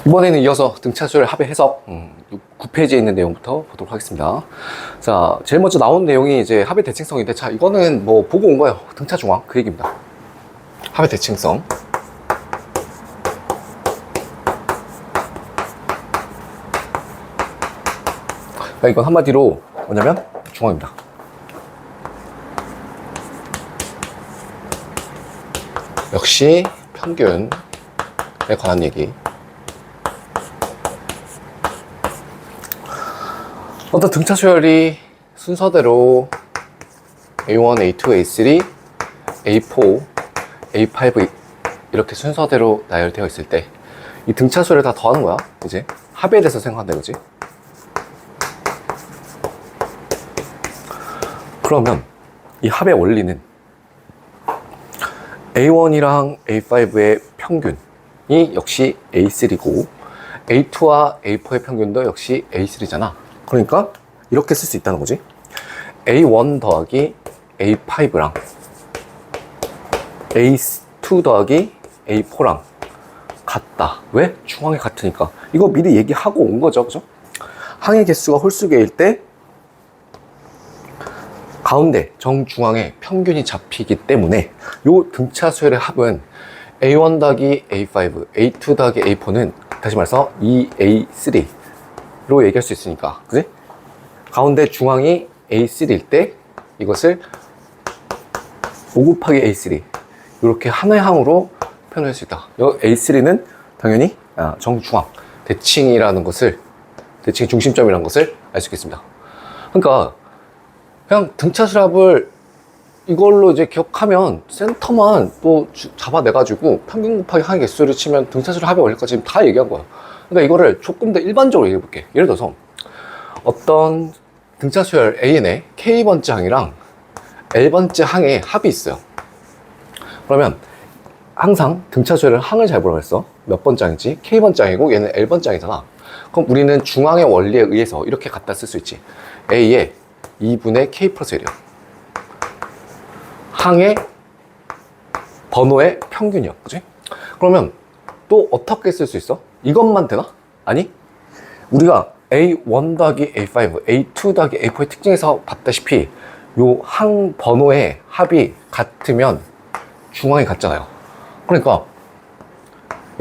이번에는 이어서 등차수열 합의 해석 9페이지에 있는 내용부터 보도록 하겠습니다. 자, 제일 먼저 나온 내용이 이제 합의 대칭성인데, 자, 이거는 뭐 보고 온 거예요. 등차 중앙 그 얘기입니다. 합의 대칭성. 그러니까 이건 한마디로 뭐냐면 중앙입니다. 역시 평균에 관한 얘기. 어떤 등차 수열이 순서대로 A1, A2, A3, A4, A5 이렇게 순서대로 나열되어 있을 때 이 등차 수열을 다 더하는 거야. 이제 합에 대해서 생각한다 이거지. 그러면 이 합의 원리는 A1이랑 A5의 평균이 역시 A3고 A2와 A4의 평균도 역시 A3잖아. 그러니까 이렇게 쓸 수 있다는 거지. A1 더하기 A5랑 A2 더하기 A4랑 같다. 왜? 중앙이 같으니까. 이거 미리 얘기하고 온 거죠. 그죠? 항의 개수가 홀수개일 때 가운데 정중앙에 평균이 잡히기 때문에 요 등차 수열의 합은 A1 더하기 A5, A2 더하기 A4는 다시 말해서 2A3로 얘기할 수 있으니까, 그지? 가운데 중앙이 A3일 때 이것을 5 곱하기 A3 이렇게 하나의 항으로 표현할 수 있다. 이 A3는 당연히 정중앙, 대칭이라는 것을, 대칭의 중심점이라는 것을 알 수 있겠습니다. 그러니까 그냥 등차 수합을 이걸로 이제 기억하면 센터만 또 잡아내가지고 평균 곱하기 항의 개수를 치면 등차 수열 합의 원리까지 지금 다 얘기한 거야. 그러니까 이거를 조금 더 일반적으로 얘기해 볼게. 예를 들어서 어떤 등차 수열 AN의 K번째 항이랑 L번째 항의 합이 있어요. 그러면 항상 등차 수열을 항을 잘 보라고 했어. 몇 번째 항이지? K번째 항이고 얘는 L번째 항이잖아. 그럼 우리는 중앙의 원리에 의해서 이렇게 갖다 쓸 수 있지. A의 2분의 K 플러스 L이요. 항의 번호의 평균이요. 그치? 그러면 또 어떻게 쓸 수 있어? 이것만 되나? 아니, 우리가 A1 더하기 A5, A2 더하기 A4의 특징에서 봤다시피 요 항 번호의 합이 같으면 중앙이 같잖아요. 그러니까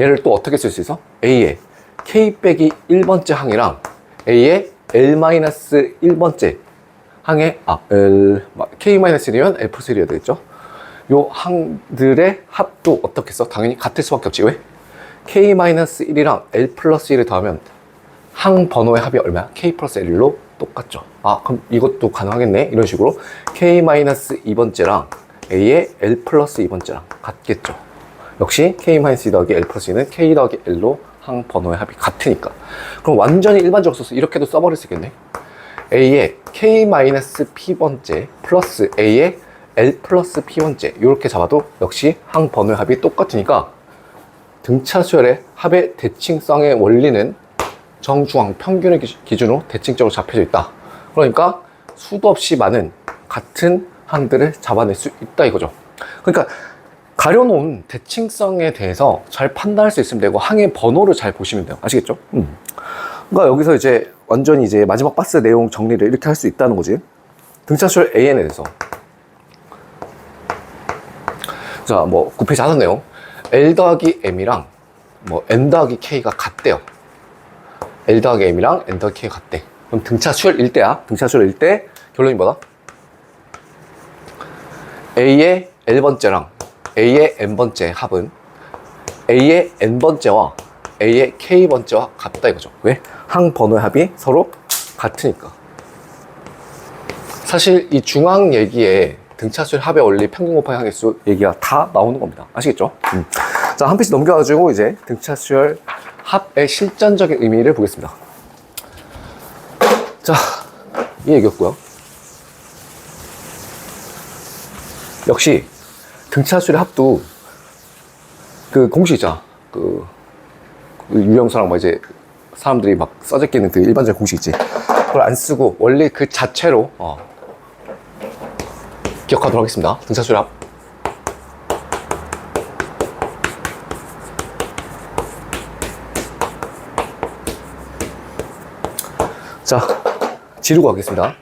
얘를 또 어떻게 쓸 수 있어? A의 K 빼기 1번째 항이랑 A의 L-1번째 항의 K-1이면 L 플러스 1이어야 되겠죠? 요 항들의 합도 어떻게 써? 당연히 같을 수밖에 없지. 왜? K-1이랑 L 플러스 1을 더하면 항 번호의 합이 얼마야? K 플러스 L로 똑같죠. 그럼 이것도 가능하겠네? 이런 식으로 K-2번째랑 A의 L 플러스 2번째랑 같겠죠. 역시 K-2 더하기 L 플러스 2는 K 더하기 L로 항 번호의 합이 같으니까. 그럼 완전히 일반적으로 써서 이렇게도 써버릴 수 있겠네. A의 K-P번째 플러스 A의 L 플러스 P번째 이렇게 잡아도 역시 항 번호의 합이 똑같으니까 등차 수열의 합의 대칭성의 원리는 정중앙 평균을 기준으로 대칭적으로 잡혀져 있다. 그러니까 수도 없이 많은 같은 항들을 잡아낼 수 있다 이거죠. 그러니까 가려놓은 대칭성에 대해서 잘 판단할 수 있으면 되고 항의 번호를 잘 보시면 돼요. 아시겠죠? 그러니까 여기서 이제 완전히 이제 마지막 박스 내용 정리를 이렇게 할 수 있다는 거지. 등차 수열 AN에 대해서. 자, 뭐 9페이지 하는 내용. L 더하기 M이랑 뭐 N 더하기 K가 같대요. L 더하기 M이랑 N 더하기 K가 같대. 그럼 등차 수열일 때야. 등차 수열일 때 결론이 뭐다? A의 L번째랑 A의 N번째 합은 A의 N번째와 A의 K번째와 같다 이거죠. 왜? 항 번호의 합이 서로 같으니까. 사실 이 중앙 얘기에 등차 수열 합의 원리 평균 곱하기 항의 수 얘기가 다 나오는 겁니다. 아시겠죠? 자, 한 페이지 넘겨가지고 이제 등차 수열 합의 실전적인 의미를 보겠습니다. 자, 이 얘기였고요. 역시 등차 수열 합도 그 공식 있잖아. 그 유형서랑 뭐 이제 사람들이 막 써제끼는 그 일반적인 공식 있지. 그걸 안 쓰고 원리 그 자체로 기억하도록 하겠습니다. 등차 수열 합. 자, 지르고 가겠습니다.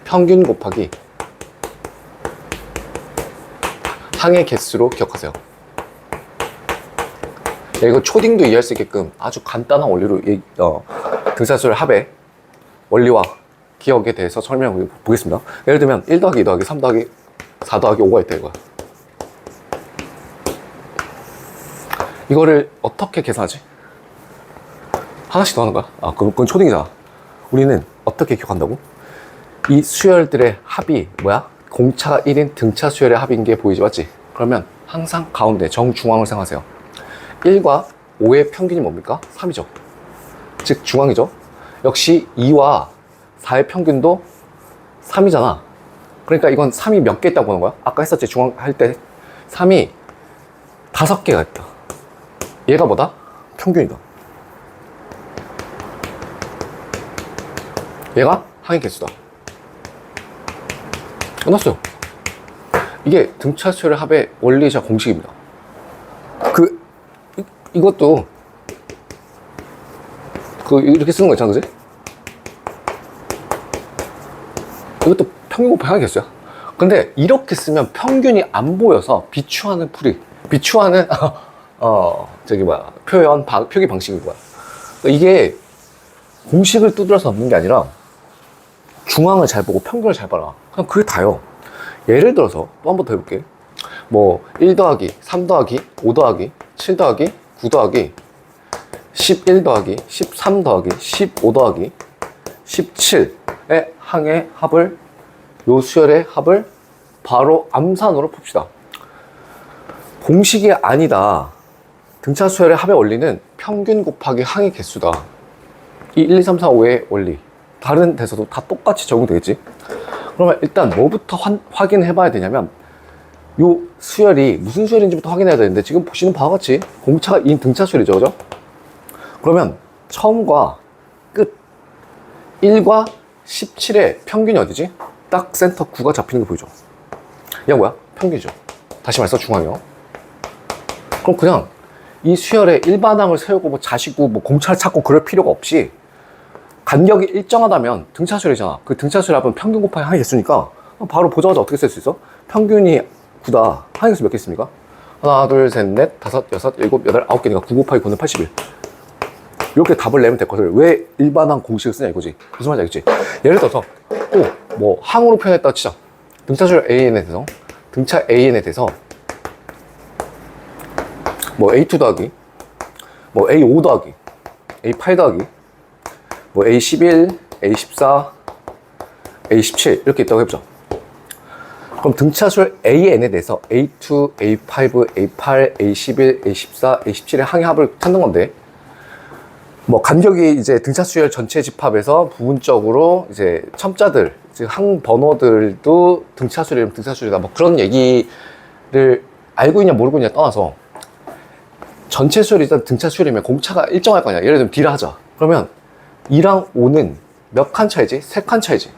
평균 곱하기 항의 개수로 기억하세요. 이거 초딩도 이해할 수 있게끔 아주 간단한 원리로 등차수열 합의 원리와 기억에 대해서 설명해 보겠습니다. 예를 들면 1 더하기 2 더하기 3 더하기 4 더하기 5가 있다 이거야. 이거를 어떻게 계산하지? 하나씩 더 하는 거야? 아, 그건 초딩이잖아. 우리는 어떻게 기억한다고? 이 수열들의 합이 뭐야? 공차가 1인 등차 수열의 합인 게 보이지, 맞지? 그러면 항상 가운데 정중앙을 생각하세요. 1과 5의 평균이 뭡니까? 3이죠. 즉 중앙이죠. 역시 2와 4의 평균도 3이잖아. 그러니까 이건 3이 몇 개 있다고 보는 거야? 아까 했었지, 중앙 할 때 3이 5개가 있다. 얘가 뭐다? 평균이다. 얘가 항의 개수다. 끝났어요. 이게 등차 수열 합의 원리이자 공식입니다. 이것도 이렇게 쓰는 거 있잖아, 그지? 이것도 평균 곱하기 항의 개수야. 근데 이렇게 쓰면 평균이 안 보여서 비추하는 표기 방식인 거야. 그러니까 이게 공식을 두드려서 없는 게 아니라 중앙을 잘 보고 평균을 잘 봐라. 그냥 그게 다요. 예를 들어서 또 한 번 더 해볼게. 뭐 1 더하기 3 더하기 5 더하기 7 더하기 9 더하기 11 더하기 13 더하기 15 더하기 17의 항의 합을, 요 수열의 합을 바로 암산으로 풉시다. 공식이 아니다. 등차 수열의 합의 원리는 평균 곱하기 항의 개수다. 이 1, 2, 3, 4, 5의 원리 다른 데서도 다 똑같이 적용되겠지. 그러면 일단 뭐부터 확인해 봐야 되냐면, 요 수열이 무슨 수열인지부터 확인해야 되는데, 지금 보시는 바와 같이 공차가 2인 등차 수열이죠, 그죠? 그러면 처음과 끝 1과 17의 평균이 어디지? 딱 센터 9가 잡히는 게 보이죠? 얘가 뭐야? 평균이죠. 다시 말해서 중앙이요. 그럼 그냥 이 수열에 일반항을 세우고 뭐 자시고 뭐 공차를 찾고 그럴 필요가 없이, 간격이 일정하다면 등차수열이잖아. 그 등차수열 합은 평균 곱하기 항의 개수니까 바로 보자마자 어떻게 쓸 수 있어? 평균이 9다. 항의 개수 몇 개 있습니까? 하나, 둘, 셋, 넷, 다섯, 여섯, 일곱, 여덟, 9개니까 9 곱하기 9는 81. 이렇게 답을 내면 됐거든. 왜 일반항 공식을 쓰냐 이거지. 무슨 말인지 알겠지? 예를 들어서 또 뭐 항으로 표현했다고 치자. 등차수열 AN에 대해서, 등차 AN에 대해서 뭐 A2 더하기, 뭐 A5 더하기, A8 더하기, 뭐 A11, A14, A17 이렇게 있다고 해보자. 그럼 등차수열 AN에 대해서 A2, A5, A8, A11, A14, A17의 항의 합을 찾는 건데, 뭐 간격이 이제 등차수열 전체 집합에서 부분적으로 이제 첨자들, 즉 항 번호들도 등차수열이면 등차수열이다, 뭐 그런 얘기를 알고 있냐 모르고 있냐 떠나서, 전체 수열이 일단 등차수열이면 공차가 일정할 거 아니야. 예를 들면 D라 하자. 그러면 2랑 5는 몇 칸 차이지? 3칸 차이지.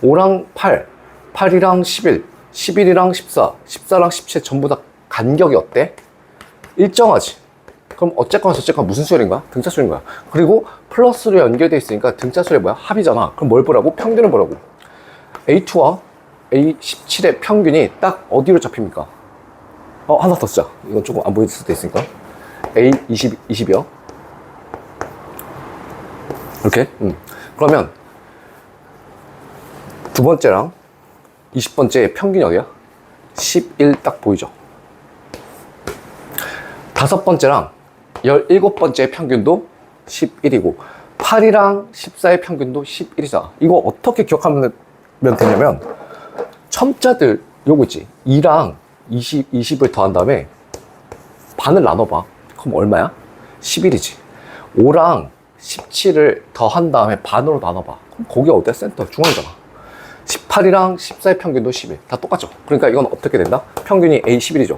5랑 8, 8이랑 11, 11이랑 14, 14랑 17 전부 다 간격이 어때? 일정하지. 그럼 어쨌거나 저쨌거나 무슨 수열인 거야? 등차 수열인 거야. 그리고 플러스로 연결되어 있으니까 등차 수열이 뭐야? 합이잖아. 그럼 뭘 보라고? 평균을 보라고. A2와 A17의 평균이 딱 어디로 잡힙니까? 하나 더 쓰자. 이건 조금 안 보일 수도 있으니까. A20, 20이요. 이렇게. 그러면 두 번째랑 20번째 평균이 어디야? 11 딱 보이죠? 다섯 번째랑 17번째 평균도 11이고 8이랑 14의 평균도 11이잖아. 이거 어떻게 기억하면 되냐면, 첨자들 요거 있지? 2랑 20을 더한 다음에 반을 나눠봐. 그럼 얼마야? 11이지. 5랑 17을 더한 다음에 반으로 나눠봐. 그럼 거기가 어디야? 센터 중앙이잖아. 18이랑 14의 평균도 11. 다 똑같죠? 그러니까 이건 어떻게 된다? 평균이 A11이죠.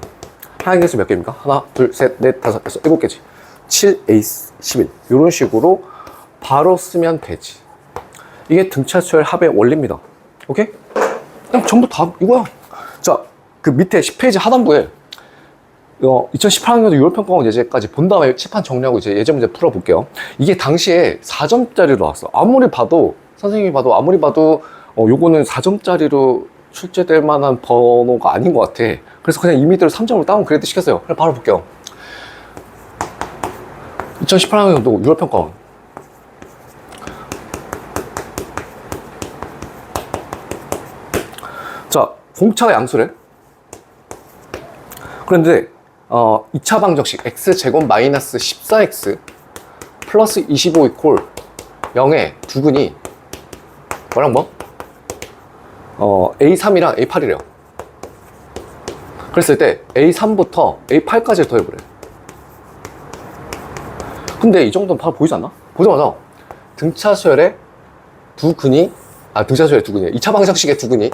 항의 개수 몇 개입니까? 하나, 둘, 셋, 넷, 다섯, 여섯, 7개지. 7A11. 이런 식으로 바로 쓰면 되지. 이게 등차수열 합의 원리입니다. 오케이? 그냥 전부 다 이거야. 자, 그 밑에 10페이지 하단부에 2018학년도 유월평가원 예제까지 본 다음에 칠판 정리하고 이제 예제 문제 풀어볼게요. 이게 당시에 4점짜리로 나왔어. 아무리 봐도, 선생님이 봐도, 아무리 봐도, 요거는 4점짜리로 출제될 만한 번호가 아닌 것 같아. 그래서 그냥 임의대로 3점으로 다운그레이드 시켰어요. 그럼 바로 볼게요. 2018학년도 유월평가원. 자, 공차가 양수래. 그런데 2차 방정식 x제곱 마이너스 14x 플러스 25 이퀄 0의 두근이 뭐랑 뭐? A3이랑 A8이래요. 그랬을 때 A3부터 A8까지 더해보래. 근데 이 정도는 바로 보이지 않나? 보자마자 등차수열의 두 근이, 등차수열의 두 근이야. 2차 방정식의 두 근이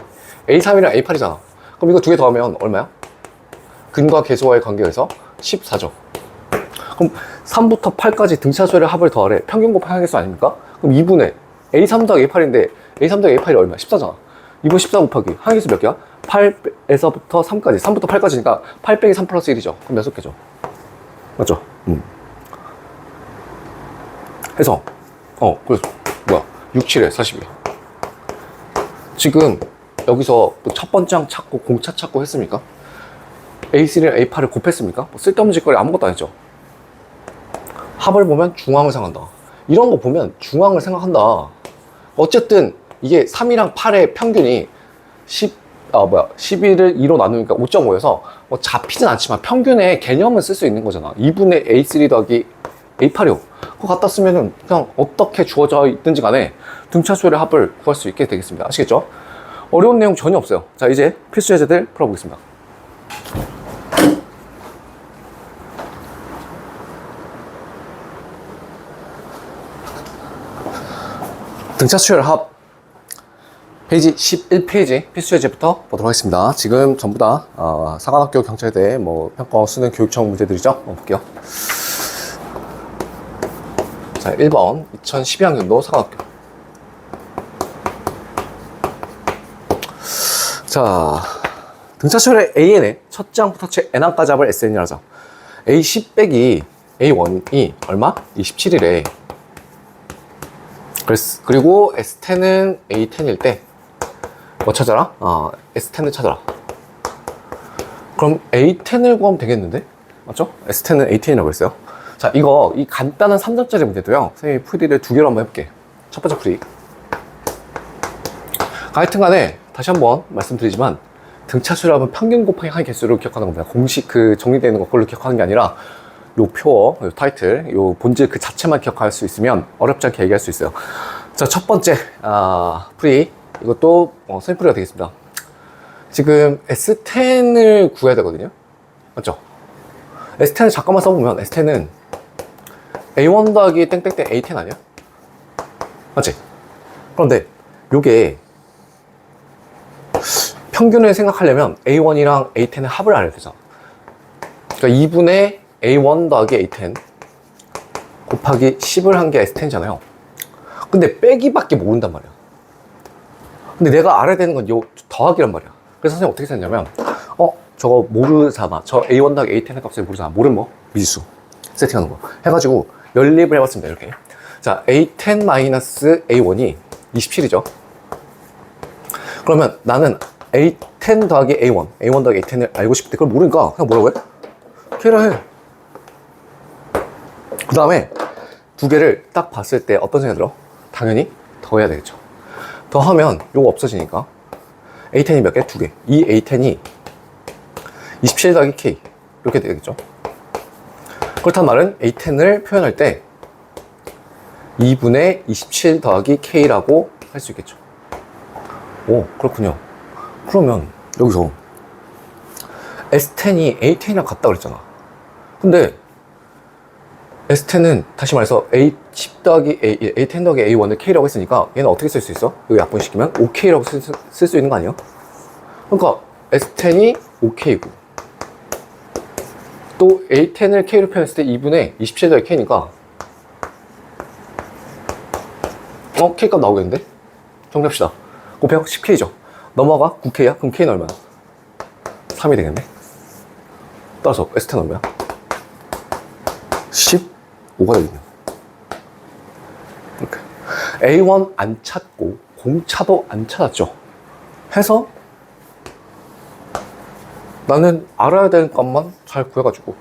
A3이랑 A8이잖아. 그럼 이거 두 개 더하면 얼마야? 근과 계수와의 관계에서 14죠. 그럼 3부터 8까지 등차수열의 합을 더하래. 평균 곱하기 항계수 아닙니까? 그럼 2분의 A3 더하기 A8인데 A3 더하기 A8이 얼마야? 14잖아. 2분 14 곱하기 항계수 몇 개야? 8에서부터 3까지. 3부터 8까지니까 8 빼기 3 플러스 1이죠. 그럼 몇 개죠? 맞죠? 해서 그래서 뭐야? 6, 7에 42. 지금 여기서 첫 번째 항 찾고 공차 찾고 했습니까? A3랑 A8을 곱했습니까? 쓸데없는 짓거리 아무것도 안 했죠. 합을 보면 중앙을 생각한다. 이런 거 보면 중앙을 생각한다. 어쨌든 이게 3이랑 8의 평균이 11을 2로 나누니까 5.5여서 뭐 잡히진 않지만 평균의 개념을 쓸 수 있는 거잖아. 2분의 A3 더하기 A8이요. 그거 갖다 쓰면은 그냥 어떻게 주어져 있든지 간에 등차수열의 합을 구할 수 있게 되겠습니다. 아시겠죠? 어려운 내용 전혀 없어요. 자, 이제 필수 예제들 풀어보겠습니다. 등차수열 합 페이지 11페이지 필수 예제부터 보도록 하겠습니다. 지금 전부 다 사관학교 경찰대 평가 수능 교육청 문제들이죠. 볼게요. 자, 1번 2012학년도 사관학교. 자, 등차수열의 AN의 첫 장부터 채 N항까지 합을 SN이라 하자. A10 빼기 A1이 얼마? 27이래. 그리고 S10은 A10일 때 뭐 찾아라? S10을 찾아라. 그럼 A10을 구하면 되겠는데? 맞죠? S10은 A10이라고 했어요. 자, 이 간단한 3점짜리 문제도요. 선생님이 풀이를 두 개로 한번 해볼게. 첫 번째 풀이. 하여튼간에 다시 한번 말씀드리지만 등차수열합은 평균 곱하기 항의 개수를 기억하는 겁니다. 공식 정리되어 있는 거 그걸로 기억하는 게 아니라 요 표어, 요 타이틀, 요 본질 그 자체만 기억할 수 있으면 어렵지 않게 얘기할 수 있어요. 자, 첫 번째 풀이. 이것도 선생님 풀이가 되겠습니다. 지금 S10을 구해야 되거든요. 맞죠? S10을 잠깐만 써보면 S10은 A1 더하기 땡땡땡 A10 아니야? 맞지? 그런데 요게 평균을 생각하려면 A1이랑 A10의 합을 알아야 되잖아. 그러니까 2분의 A1 더하기 A10 곱하기 10을 한 게 S10이잖아요. 근데 빼기밖에 모른단 말이야. 근데 내가 알아야 되는 건 요 더하기란 말이야. 그래서 선생님 어떻게 생각했냐면 저거 모르잖아. 저 A1 더하기 A10의 값을 모르잖아. 모르면 뭐? 미지수 세팅하는 거 해가지고 연립을 해봤습니다. 이렇게. 자, A10 마이너스 A1이 27이죠. 그러면 나는 A10 더하기 A1 더하기 A10을 알고 싶을 때 그걸 모르니까 그냥 뭐라고 해? K라 해. 그 다음에 두 개를 딱 봤을 때 어떤 생각이 들어? 당연히 더해야 되겠죠. 더하면 요거 없어지니까 A10이 몇 개? 두 개. 이 A10이 27 더하기 K 이렇게 되겠죠. 그렇단 말은 A10을 표현할 때 2분의 27 더하기 K라고 할 수 있겠죠. 오, 그렇군요. 그러면 여기서 S10이 A10이랑 같다 그랬잖아. 근데 S10은 다시 말해서 A10 더하기 A10 더하기 A1을 K라고 했으니까 얘는 어떻게 쓸 수 있어? 여기 약분시키면 OK라고 쓸 수 있는 거 아니에요? 그러니까 S10이 OK고 또 A10을 K로 표현했을 때 2분의 27 더하기 K니까 K값 나오겠는데? 정리합시다. 곱해요? 10K죠. 넘어가 9K야? 그럼 K는 얼마야? 3이 되겠네. 따라서 S10 얼마야? 15가 되겠네. 이렇게. A1 안 찾고, 공차도 안 찾았죠. 해서 나는 알아야 되는 값만 잘 구해가지고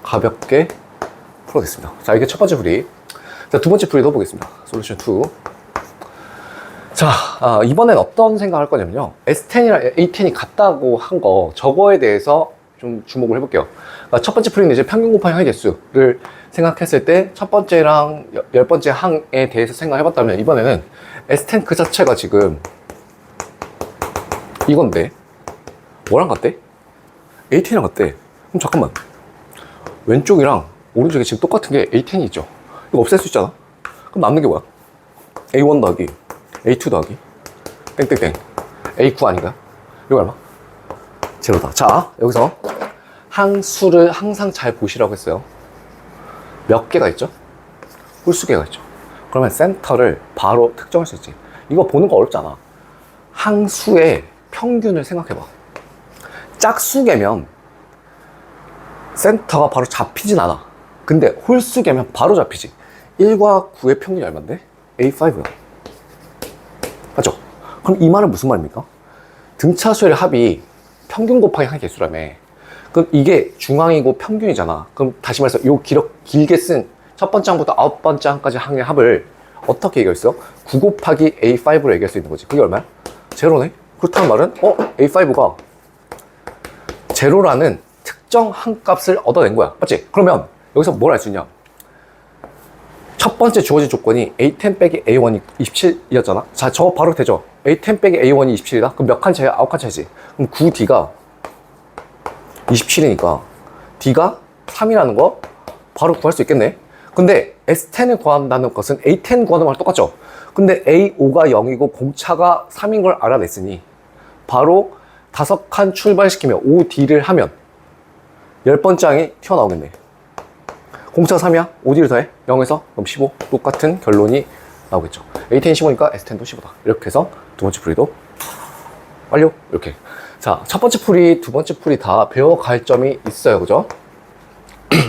가볍게 풀어냈습니다. 자, 이게 첫 번째 풀이. 자, 두 번째 풀이도 보겠습니다. 솔루션 2. 자, 이번엔 어떤 생각을 할 거냐면요. S10이랑 A10이 같다고 한 거, 저거에 대해서 좀 주목을 해볼게요. 그러니까 첫 번째 풀이는 이제 평균 곱하기 항의 개수를 생각했을 때 첫 번째랑 열 번째 항에 대해서 생각해봤다면, 이번에는 S10 그 자체가 지금 이건데 뭐랑 같대? A10이랑 같대. 그럼 잠깐만, 왼쪽이랑 오른쪽이 지금 똑같은 게 A10이 있죠. 이거 없앨 수 있잖아. 그럼 남는 게 뭐야? A1 더하기 A2 더하기 땡땡땡 A9 아닌가요? 이거 얼마? 제로다. 자, 여기서 항수를 항상 잘 보시라고 했어요. 몇 개가 있죠? 홀수개가 있죠. 그러면 센터를 바로 특정할 수 있지. 이거 보는 거 어렵잖아. 항수의 평균을 생각해봐. 짝수개면 센터가 바로 잡히진 않아. 근데 홀수개면 바로 잡히지. 1과 9의 평균이 얼마인데? A5야. 맞죠? 그럼 이 말은 무슨 말입니까? 등차수의 합이 평균 곱하기 항의 개수라며. 그럼 이게 중앙이고 평균이잖아. 그럼 다시 말해서 요 길게 쓴 첫 번째 항부터 아홉 번째 항까지 항의 합을 어떻게 얘기했어? 9 곱하기 A5로 얘기할 수 있는 거지. 그게 얼마야? 제로네? 그렇다는 말은 A5가 제로라는 특정 항값을 얻어낸 거야. 맞지? 그러면 여기서 뭘 알 수 있냐? 첫 번째 주어진 조건이 A10 빼기 A1이 27이었잖아. 자, 저거 바로 되죠. A10 빼기 A1이 27이다. 그럼 몇 칸 차이야? 9칸 차이지. 그럼 9D가 27이니까 D가 3이라는 거 바로 구할 수 있겠네. 근데 S10을 구한다는 것은 A10 구하는 거랑 똑같죠. 근데 A5가 0이고 공차가 3인 걸 알아냈으니 바로 5칸 출발시키면 5D를 하면 10번째 항이 튀어나오겠네. 공차가 3이야? 5D를 더해? 0에서? 그럼 15. 똑같은 결론이 나오겠죠. A10이 15니까 S10도 15다. 이렇게 해서 두 번째 풀이도 완료. 이렇게. 자, 첫 번째 풀이, 두 번째 풀이 다 배워갈 점이 있어요. 그죠?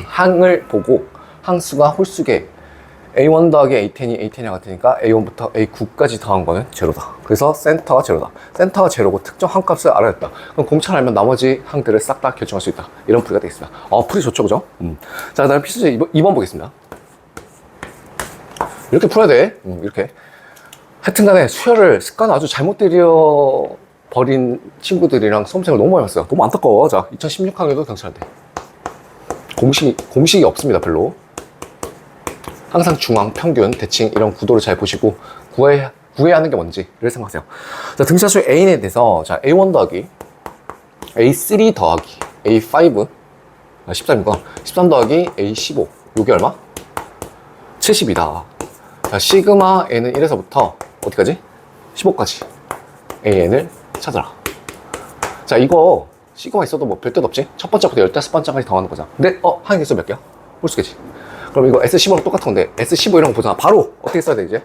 항을 보고 항수가 홀수개 A1 더하기 A10이 A10이랑 같으니까 A1부터 A9까지 더한 거는 제로다. 그래서 센터가 제로다. 센터가 제로고 특정 항값을 알아냈다. 그럼 공차를 알면 나머지 항들을 싹 다 결정할 수 있다. 이런 풀이가 되겠습니다. 풀이 좋죠, 그죠? 자, 그 다음에 필수 2번 보겠습니다. 이렇게 풀어야 돼. 이렇게. 하여튼 간에 수열을 습관 아주 잘못 들여버린 친구들이랑 수험생을 너무 많이 봤어요. 너무 안타까워. 자, 2016학년도 경찰대. 공식이 없습니다, 별로. 항상 중앙, 평균, 대칭 이런 구도를 잘 보시고 구해야 하는 게 뭔지를 생각하세요. 자, 등차수 A에 대해서 자, A1 더하기 A3 더하기 A5 13이구나. 13 더하기 A15 요게 얼마? 70이다. 자, 시그마 N은 1에서부터 어디까지? 15까지 AN을 찾아라. 자, 이거 시그마 있어도 뭐 별 뜻 없지? 첫 번째부터 15번째까지 더하는 거잖아. 근데 항의 개수 몇 개야? 홀수개지. 그럼 이거 S15랑 똑같은 건데 S15 이런 거 보잖아. 바로 어떻게 써야 돼 이제?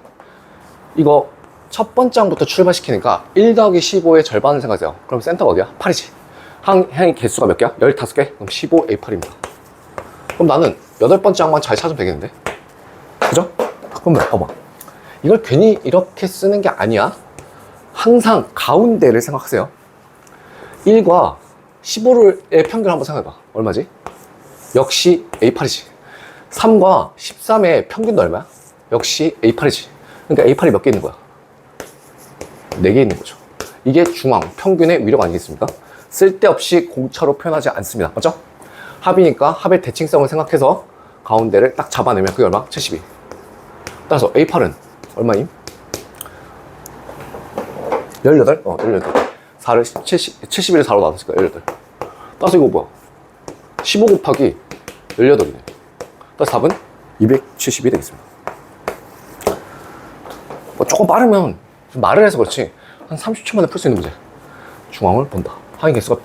이거 첫 번째 항부터 출발시키니까 1 더하기 15의 절반을 생각하세요. 그럼 센터가 어디야? 8이지. 항의 개수가 몇 개야? 15개? 그럼 15A8입니다. 그럼 나는 8번째 항만 잘 찾으면 되겠는데? 그죠? 그럼 봐봐. 이걸 괜히 이렇게 쓰는 게 아니야. 항상 가운데를 생각하세요. 1과 15의 평균을 한번 생각해봐. 얼마지? 역시 A8이지. 3과 13의 평균도 얼마야? 역시 A8이지. 그러니까 A8이 몇 개 있는 거야? 4개 있는 거죠. 이게 중앙, 평균의 위력 아니겠습니까? 쓸데없이 공차로 표현하지 않습니다. 맞죠? 합이니까 합의 대칭성을 생각해서 가운데를 딱 잡아내면 그게 얼마? 72. 따라서 A8은 얼마임? 18? 18. 4를 71을 4로 나눴으니까 18. 따라서 이거 뭐야? 15 곱하기 18이네. 따라서 답은 270이 되겠습니다. 뭐 조금 빠르면 좀 말을 해서 그렇지 한 30초 만에 풀 수 있는 문제. 중앙을 본다. 항의 개수가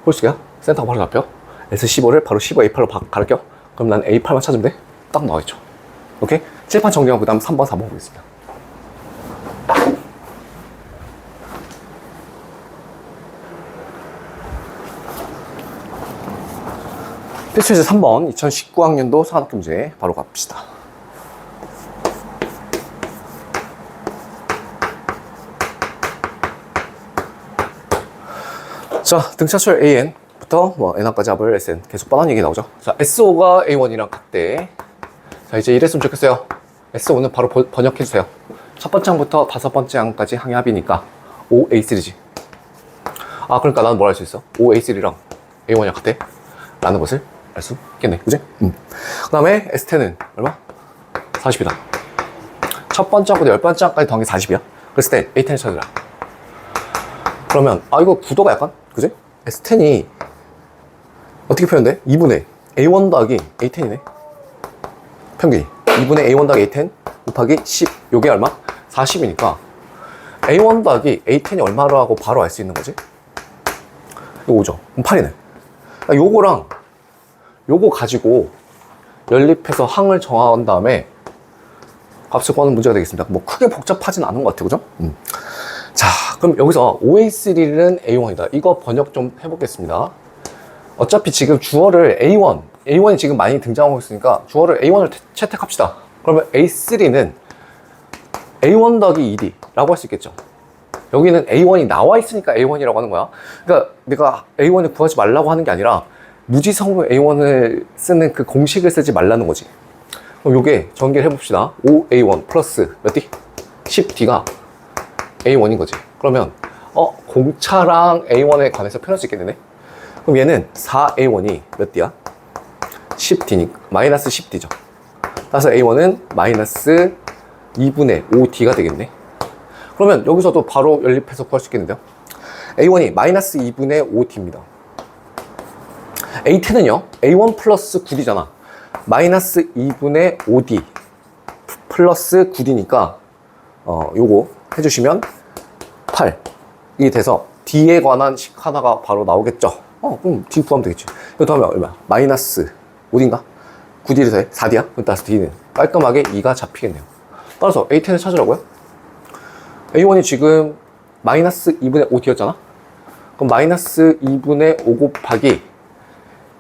홀수개야? 센터가 바로 잡혀. S15를 바로 15A8로 가르쳐. 그럼 난 A8만 찾으면 돼? 딱 나와있죠. 오케이? 칠판 정리하고 그 다음 3번, 4번 보겠습니다. 필수 3번 2019학년도 산학교 문제 바로 갑시다. 자, 등차수열 AN부터 뭐 N까지 합을 SN 계속 뻔한 얘기 나오죠. 자, SO가 A1이랑 같대. 자, 이제 이랬으면 좋겠어요. SO는 바로 번역해주세요. 첫 번째 항부터 다섯 번째 항까지 항의 합이니까 OA3지. 아, 그러니까 나는 뭘 알 수 있어? OA3랑 A1이랑 같대? 라는 것을 알 수 있겠네. 그지? 그 다음에 S10은 얼마? 40이다. 첫 번째 항부터 열 번째 항까지 더한 게 40이야. 그랬을 때 A10을 찾으라. 그러면, 아, 이거 구도가 약간, 그지? S10이 어떻게 표현돼? 2분의 A1 더하기 A10이네. 평균이. 2분의 A1 더하기 A10 곱하기 10. 요게 얼마? 40이니까 A1 더하기 A10이 얼마라고 바로 알 수 있는 거지? 이거 5죠. 그럼 8이네. 그러니까 요거랑 요거 가지고 연립해서 항을 정한 다음에 값을 구하는 문제가 되겠습니다. 뭐 크게 복잡하진 않은 것 같아요. 그죠? 자, 그럼 여기서 OA3는 A1이다. 이거 번역 좀 해보겠습니다. 어차피 지금 주어를 A1이 지금 많이 등장하고 있으니까 주어를 A1을 채택합시다. 그러면 A3는 A1 더하기 2D 라고 할 수 있겠죠. 여기는 A1이 나와 있으니까 A1이라고 하는 거야. 그러니까 내가 A1을 구하지 말라고 하는 게 아니라 무지성으로 A1을 쓰는 그 공식을 쓰지 말라는 거지. 그럼 요게 전개를 해봅시다. 5A1 플러스 몇 D? 10D가 A1인 거지. 그러면 공차랑 A1에 관해서 표현할 수 있겠네. 그럼 얘는 4A1이 몇 D야? 10D니까 마이너스 10D죠. 따라서 A1은 마이너스 2분의 5D가 되겠네. 그러면 여기서도 바로 연립해서 구할 수 있겠는데요. A1이 마이너스 2분의 5D입니다. A10은요, A1 플러스 9D잖아. 마이너스 2분의 5D 플러스 9D니까 요거 해주시면 8 이게 돼서 D에 관한 식 하나가 바로 나오겠죠. 그럼 D 구하면 되겠지. 이거 더하면 얼마야? 마이너스 5D인가? 9D를 더해 4D야? 그럼 따라서 D는 깔끔하게 2가 잡히겠네요. 따라서 A10을 찾으라고요? A1이 지금 마이너스 2분의 5D였잖아? 그럼 마이너스 2분의 5 곱하기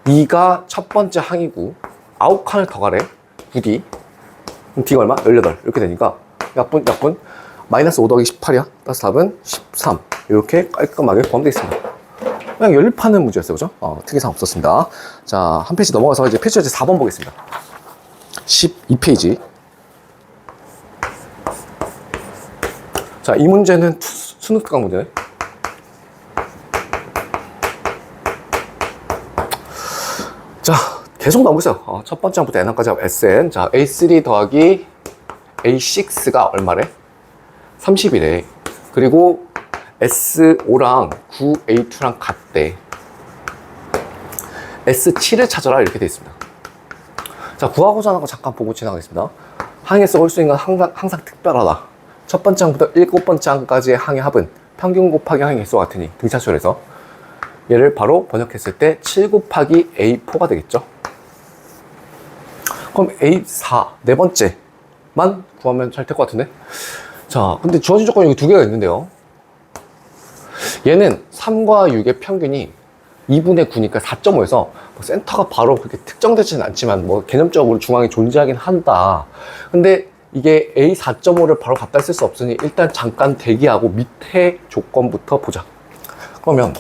2가 첫 번째 항이고 9칸을 더 가래 9D. 그럼 D가 얼마? 18 이렇게 되니까 약분 마이너스 5 더하기 18이야. 따라서 답은 13. 이렇게 깔끔하게 구하면 되겠습니다. 그냥 연립하는 문제였어요. 그죠? 특이사항 없었습니다. 자, 한 페이지 넘어가서 이제 페이지 4번 보겠습니다. 12페이지. 자, 이 문제는 수능 특강 문제네. 자, 계속 나오고 있어요. 첫 번째 항부터 N항까지 하고 SN. 자, A3 더하기 A6가 얼마래? 30이래. 그리고 S5랑 9A2랑 같대. S7을 찾아라 이렇게 되어 있습니다. 자, 구하고자 하는 거 잠깐 보고 지나가겠습니다. 항에서 올 수 있는 건 항상 특별하다. 첫 번째 항부터 7번째 항까지의 항의 합은 평균 곱하기 항의 개수와 같으니 등차수열에서 얘를 바로 번역했을 때 7 곱하기 A4가 되겠죠. 그럼 A4 네 번째만 구하면 잘 될 것 같은데. 자, 근데 주어진 조건이 여기 두 개가 있는데요. 얘는 3과 6의 평균이 2분의 9니까 4.5에서 뭐 센터가 바로 그렇게 특정되지는 않지만 뭐 개념적으로 중앙에 존재하긴 한다. 근데 이게 A4.5를 바로 갖다 쓸 수 없으니 일단 잠깐 대기하고 밑에 조건부터 보자. 그러면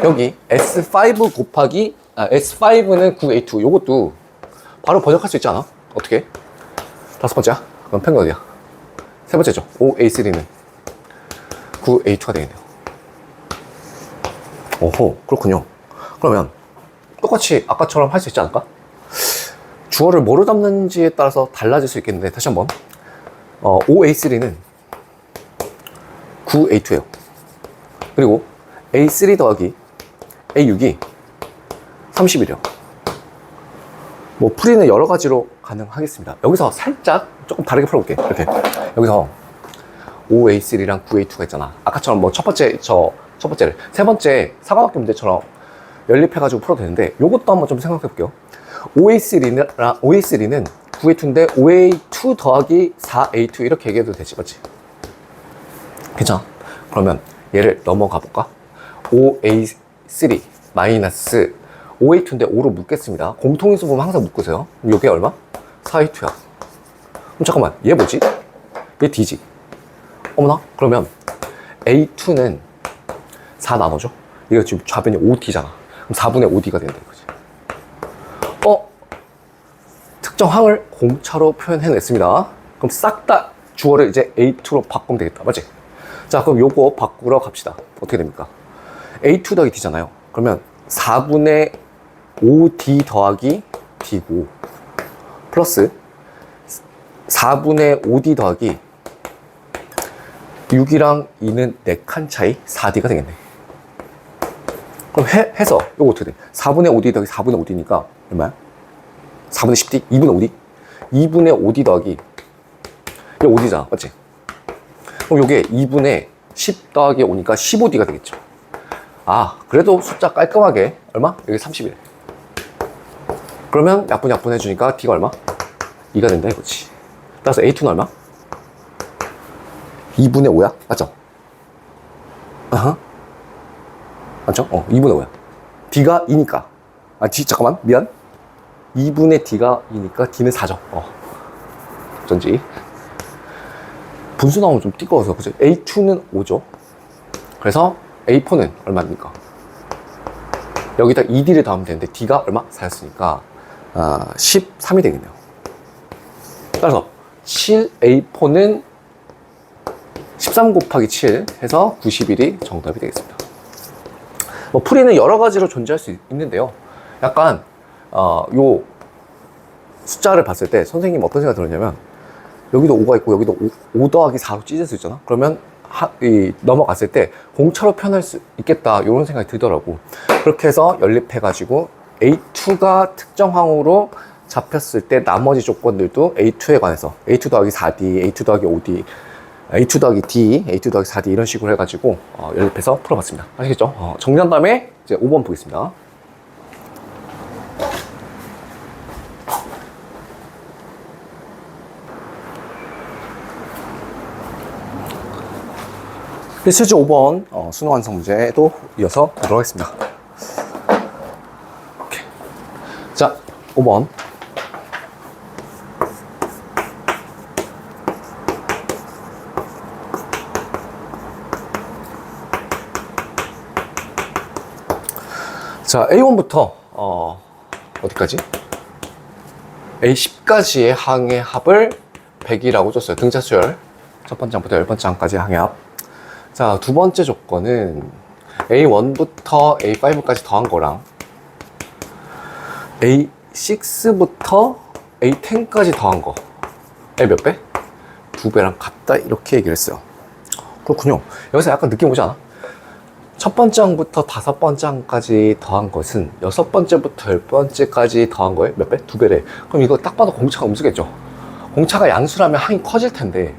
여기 S5 곱하기 S5는 9A2 요것도 바로 번역할 수 있지 않아? 어떻게? 다섯 번째야? 그럼 평균 어디야? 세 번째죠. 5A3는 9A2가 되겠네요. 오호, 그렇군요. 그러면 똑같이 아까처럼 할 수 있지 않을까? 주어를 뭐로 담는지에 따라서 달라질 수 있겠는데 다시 한번 5A3는 9A2예요. 그리고 A3 더하기 A6이 30이래요. 뭐 풀이는 여러 가지로 가능하겠습니다. 여기서 살짝 조금 다르게 풀어볼게. 이렇게 여기서 5A3랑 9A2가 있잖아. 아까처럼 뭐 첫 번째를 세 번째 사과학교 문제처럼 연립해가지고 풀어도 되는데 요것도 한번 좀 생각해 볼게요. OA3는 9A2인데 OA2 더하기 4A2 이렇게 얘기해도 되지, 맞지? 괜찮아? 그러면 얘를 넘어가 볼까? OA3 마이너스 5A2인데 5로 묶겠습니다. 공통인수 보면 항상 묶으세요. 그럼 이게 얼마? 4A2야. 그럼 잠깐만, 얘 뭐지? 얘 D지. 어머나? 그러면 A2는 4 나눠줘. 이거 지금 좌변이 5D잖아. 그럼 4분의 5D가 된다 이거지. 특정 항을 공차로 표현해냈습니다. 그럼 싹 다 주어를 이제 A2로 바꾸면 되겠다. 맞지? 자, 그럼 요거 바꾸러 갑시다. 어떻게 됩니까? A2 더하기 D잖아요. 그러면 4분의 5D 더하기 D고 플러스 4분의 5D 더하기 6이랑 2는 4칸 차이 4D가 되겠네. 그럼 해서 요거 어떻게 돼? 4분의 5D 더하기 4분의 5D니까 얼마야? 4분의 10D? 2분의 5D? 2분의 5D 더하기 이게 5D잖아. 맞지? 그럼 요게 2분의 10 더하기 5니까 15D가 되겠죠. 아, 그래도 숫자 깔끔하게 얼마? 여기 30이래. 그러면 약분 해주니까 D가 얼마? 2가 된다 이거지. 따라서 A2는 얼마? 2분의 5야? 맞죠? 맞죠? 2분의 5야. D가 2니까. 잠깐만. 미안. 2분의 D가 2니까 D는 4죠. 어쩐지. 분수 나오면 좀 띠꺼워서. 그죠? A2는 5죠. 그래서 A4는 얼마입니까? 여기다 2D를 더하면 되는데 D가 얼마? 4였으니까 13이 되겠네요. 따라서 7A4는 13 곱하기 7 해서 91이 정답이 되겠습니다. 뭐 풀이는 여러 가지로 존재할 수 있는데요. 약간 요 숫자를 봤을 때 선생님 어떤 생각이 들었냐면 여기도 5가 있고 여기도 5 더하기 4로 찢을 수 있잖아. 그러면 넘어갔을 때 공차로 표현할 수 있겠다 이런 생각이 들더라고. 그렇게 해서 연립해가지고 A2가 특정항으로 잡혔을 때 나머지 조건들도 A2에 관해서 A2 더하기 4D, A2 더하기 5D, A2 더하기 D, A2 더하기 4D 이런 식으로 해가지고 연립해서 풀어봤습니다. 아시겠죠? 정리한 다음에 이제 5번 보겠습니다. 실제 5번 수능 완성 문제도 이어서 들어가겠습니다. 오케이. 자, 5번. 자, A1부터 어디까지? A10까지의 항의 합을 100이라고 줬어요. 등차 수열. 첫 번째 항부터 10번째 항까지 항의 합. 자, 두 번째 조건은 A1부터 A5까지 더한 거랑 A6부터 A10까지 더한 거의 몇 배? 2배랑 같다 이렇게 얘기를 했어요. 그렇군요. 여기서 약간 느낌 오지 않아? 첫 번째 항부터 5번째 항까지 더한 것은 6번째부터 10번째까지 더한 거에 몇 배? 2배래. 그럼 이거 딱 봐도 공차가 음수겠죠. 공차가 양수라면 항이 커질 텐데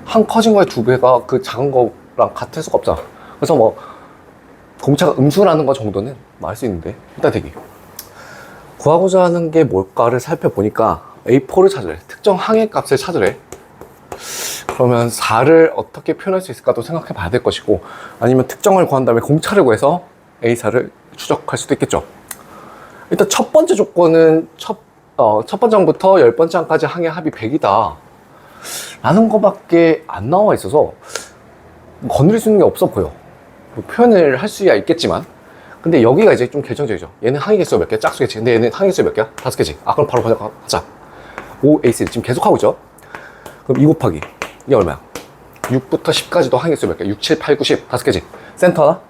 항 커진 거에 2배가 그 작은 거랑 같을 수가 없잖아. 그래서 뭐 공차가 음수라는 거 정도는 말 수 있는데 일단 대기. 구하고자 하는 게 뭘까를 살펴보니까 A4를 찾으래. 특정 항의 값을 찾으래. 그러면 4를 어떻게 표현할 수 있을까도 생각해 봐야 될 것이고, 아니면 특정을 구한 다음에 공차를 구해서 A4를 추적할 수도 있겠죠. 일단 첫 번째 조건은 첫 번째 항부터 10번째 항까지 항의 합이 100이다 라는 거밖에 안 나와 있어서 건드릴 수 있는 게 없어 보여. 뭐 표현을 할 수야 있겠지만, 근데 여기가 이제 좀 결정적이죠. 얘는 항의 개수가 몇 개야? 짝수겠지. 근데 얘는 항의 개수가 몇 개야? 5개지. 그럼 바로 번역하자. 5AC 지금 계속 하고 있죠. 그럼 2 곱하기 이게 얼마야? 6부터 10까지도 항의 개수 몇 개야? 6, 7, 8, 9, 10 5개지. 센터 하나?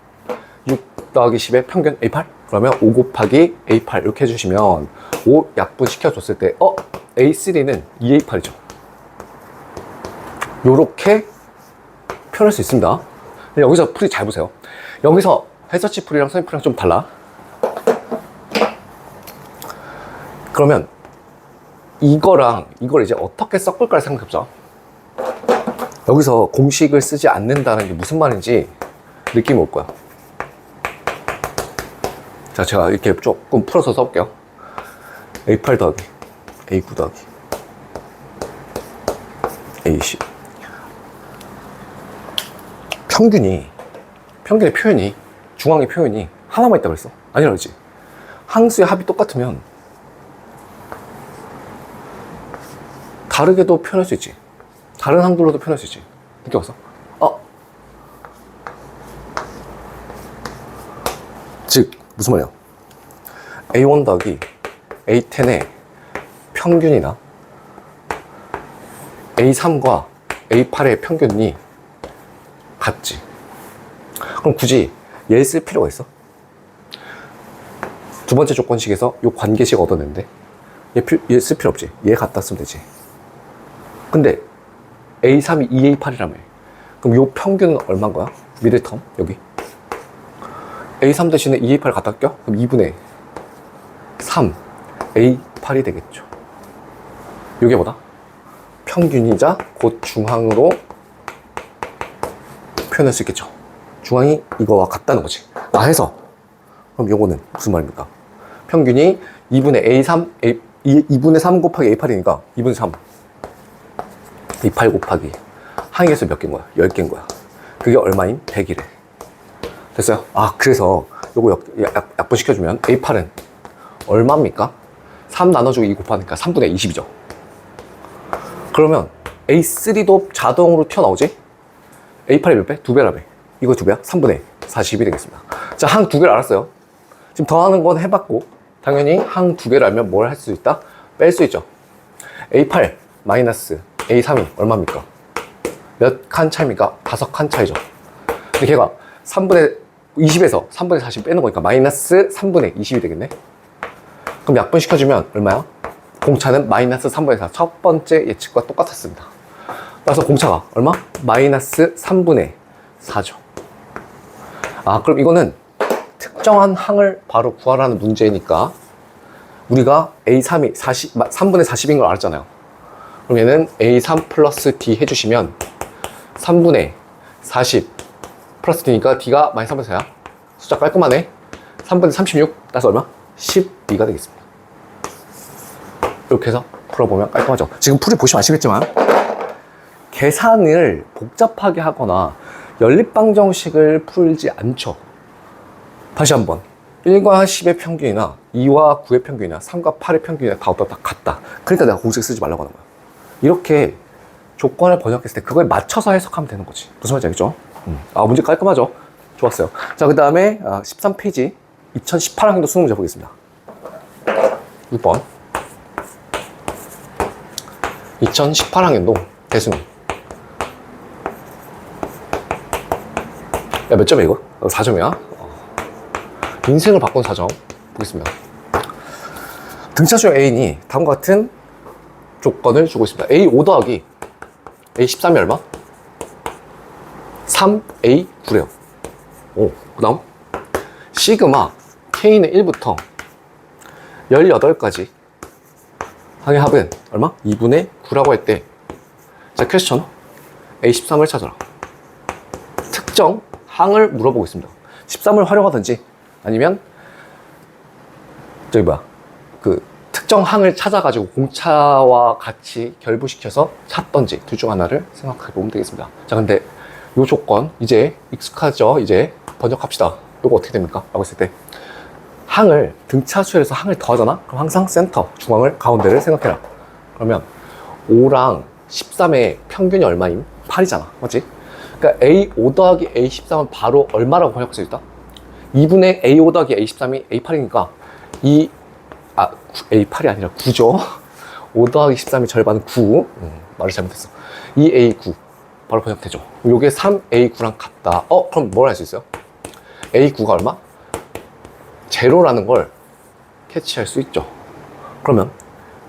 6 더하기 10의 평균 A8? 그러면 5 곱하기 A8 이렇게 해주시면 5 약분 시켜줬을 때 A3는 2A8이죠. 요렇게 표현할 수 있습니다. 여기서 풀이 잘 보세요. 여기서 해서치 풀이랑 선임 풀이랑 좀 달라. 그러면 이거랑 이걸 이제 어떻게 섞을까 생각해보자. 여기서 공식을 쓰지 않는다는 게 무슨 말인지 느낌이 올 거야. 자, 제가 이렇게 조금 풀어서 써볼게요. A8 더하기 A9 더하기 A10 평균의 표현이, 중앙의 표현이 하나만 있다고 그랬어? 아니라 그랬지? 항수의 합이 똑같으면 다르게도 표현할 수 있지. 다른 항들로도 표현할 수 있지. 느껴 봤어? 즉 무슨 말이야? A1 더하기 A10의 평균이나 A3과 A8의 평균이 같지. 그럼 굳이 얘를 쓸 필요가 있어? 두 번째 조건식에서 이 관계식 얻어냈는데 얘 쓸 필요 없지. 얘 갖다 쓰면 되지. 근데 A3이 2A8이라며. 그럼 이 평균은 얼마인 거야? 미들텀 여기 A3 대신에 2A8 갖다 껴? 그럼 2분의 3 A8이 되겠죠. 이게 뭐다? 평균이자 곧 중항으로 표현할 수 있겠죠. 중항이 이거와 같다는 거지. 해서 그럼 요거는 무슨 말입니까? 평균이 2분의 A3 2분의 3 곱하기 A8이니까 2분의 3 A8 곱하기 항의 개수 몇 개인 거야? 10개인 거야. 그게 얼마인? 100이래. 됐어요? 그래서 요거 약분 시켜주면 A8은 얼마입니까? 3 나눠주고 2 곱하니까 3분의 20이죠. 그러면 A3도 자동으로 튀어나오지? A8이 몇 배? 2배라며. 이거 2배야? 3분의 40이 되겠습니다. 자, 항 2개를 알았어요. 지금 더하는 건 해봤고, 당연히 항 2개를 알면 뭘 할 수 있다? 뺄 수 있죠. A8 마이너스 A3이 얼마입니까? 몇 칸 차이입니까? 5칸 차이죠. 근데 걔가 3분의 20에서 3분의 40 빼는 거니까 마이너스 3분의 20이 되겠네. 그럼 약분 시켜주면 얼마야? 공차는 마이너스 3분의 4. 첫 번째 예측과 똑같았습니다. 그래서 공차가 얼마? 마이너스 3분의 4죠. 그럼 이거는 특정한 항을 바로 구하라는 문제니까 우리가 A3이 3분의 40인 걸 알았잖아요. 그럼 얘는 A3 플러스 D 해주시면 3분의 40 플러스 D니까 D가 마이너스 3분의 4야. 숫자 깔끔하네. 3분의 36 따라서 얼마? 12가 되겠습니다. 이렇게 해서 풀어보면 깔끔하죠. 지금 풀이 보시면 아시겠지만 계산을 복잡하게 하거나 연립방정식을 풀지 않죠. 다시 한번 1과 10의 평균이나 2와 9의 평균이나 3과 8의 평균이나 다 같다. 그러니까 내가 공식 쓰지 말라고 하는 거야. 이렇게 조건을 번역했을 때 그거에 맞춰서 해석하면 되는 거지. 무슨 말인지 알겠죠? 문제 깔끔하죠? 좋았어요. 자, 그 다음에 13페이지 2018학년도 수능 문제 보겠습니다. 6번 2018학년도 대수능. 야, 몇 점이야 이거? 4점이야? 인생을 바꾼 4점 보겠습니다. 등차수의 A인이 다음과 같은 조건을 주고 있습니다. A5 더하기 A13이 얼마? 3A9래요. 그 다음 시그마 K는 1부터 18까지 항의 합은 얼마? 2분의 9라고 할 때, 자, 퀘스천 A13을 찾아라. 특정 항을 물어보고 있습니다. 13을 활용하든지 아니면 특정 항을 찾아가지고 공차와 같이 결부시켜서 찾던지 둘 중 하나를 생각해 보면 되겠습니다. 자, 근데 이 조건 이제 익숙하죠? 이제 번역합시다. 이거 어떻게 됩니까? 라고 했을 때 항을 등차수열에서 항을 더하잖아? 그럼 항상 센터, 중앙을, 가운데를 생각해라. 그러면 5랑 13의 평균이 얼마임? 8이잖아. 맞지? 그러니까 A5 더하기 A13은 바로 얼마라고 번역할 수 있다? 2분의 A5 더하기 A13이 A8이니까 A8이 아니라 9죠. 5 더하기 13이 절반은 9. 말을 잘못했어. 2A9 바로 번역되죠. 요게 3A9랑 같다. 그럼 뭘 할 수 있어요? A9가 얼마? 제로라는 걸 캐치할 수 있죠. 그러면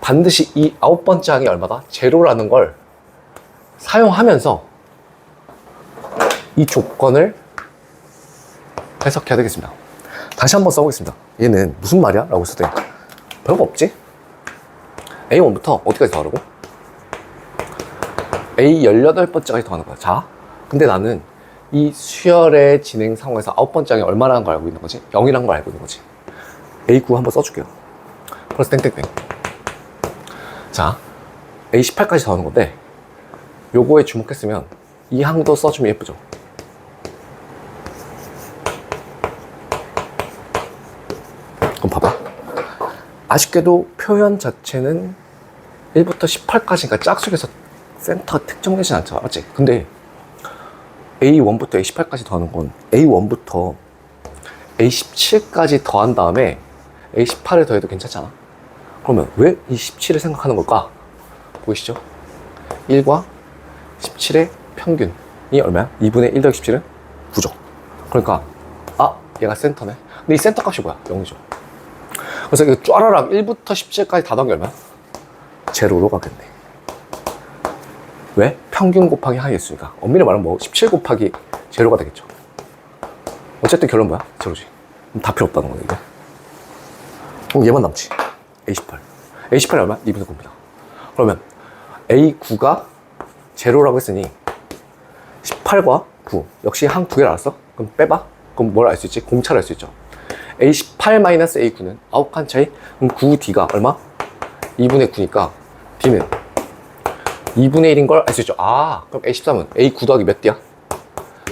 반드시 이 9번째 항이 얼마다? 제로라는 걸 사용하면서 이 조건을 해석해야 되겠습니다. 다시 한번 써보겠습니다. 얘는 무슨 말이야? 라고 했을 때 별거 없지? A1부터 어디까지 더하라고? A 18번째까지 더하는 거야. 자, 근데 나는 이 수열의 진행 상황에서 9번째 항이 얼마라는 걸 알고 있는 거지? 0이라는 걸 알고 있는 거지. A9 한번 써줄게요. 플러스 땡땡땡. 자, A18까지 더하는 건데 요거에 주목했으면 이 항도 써주면 예쁘죠? 그럼 봐봐. 아쉽게도 표현 자체는 1부터 18까지니까 짝수에서 센터가 특정되진 않죠. 맞지? 근데 A1부터 A18까지 더하는 건 A1부터 A17까지 더한 다음에 A18을 더해도 괜찮잖아. 그러면 왜 이 17을 생각하는 걸까? 보이시죠? 1과 17의 평균이 얼마야? 2분의 1 더하기 17은 9죠. 그러니까 얘가 센터네. 근데 이 센터 값이 뭐야? 0이죠. 그래서 이거 쫘라락 1부터 17까지 다 더한 게 얼마야? 제로로 가겠네. 왜? 평균 곱하기 항이 있으니까. 엄밀히 말하면 뭐 17 곱하기 제로가 되겠죠. 어쨌든 결론 뭐야? 제로지. 그럼 다 필요 없다는 거야, 이게. 그럼 얘만 남지. A18. A18이 얼마야? 2분의 9입니다. 그러면 A9가 제로라고 했으니 18과 9 역시 항 두 개를 알았어? 그럼 빼봐. 그럼 뭘 알 수 있지? 공차를 알 수 있죠. A18-A9는 9칸 차이. 그럼 9D가 얼마? 2분의 9니까 D는 2분의 1인 걸 알 수 있죠. 그럼 A13은 A9 더하기 몇 D야?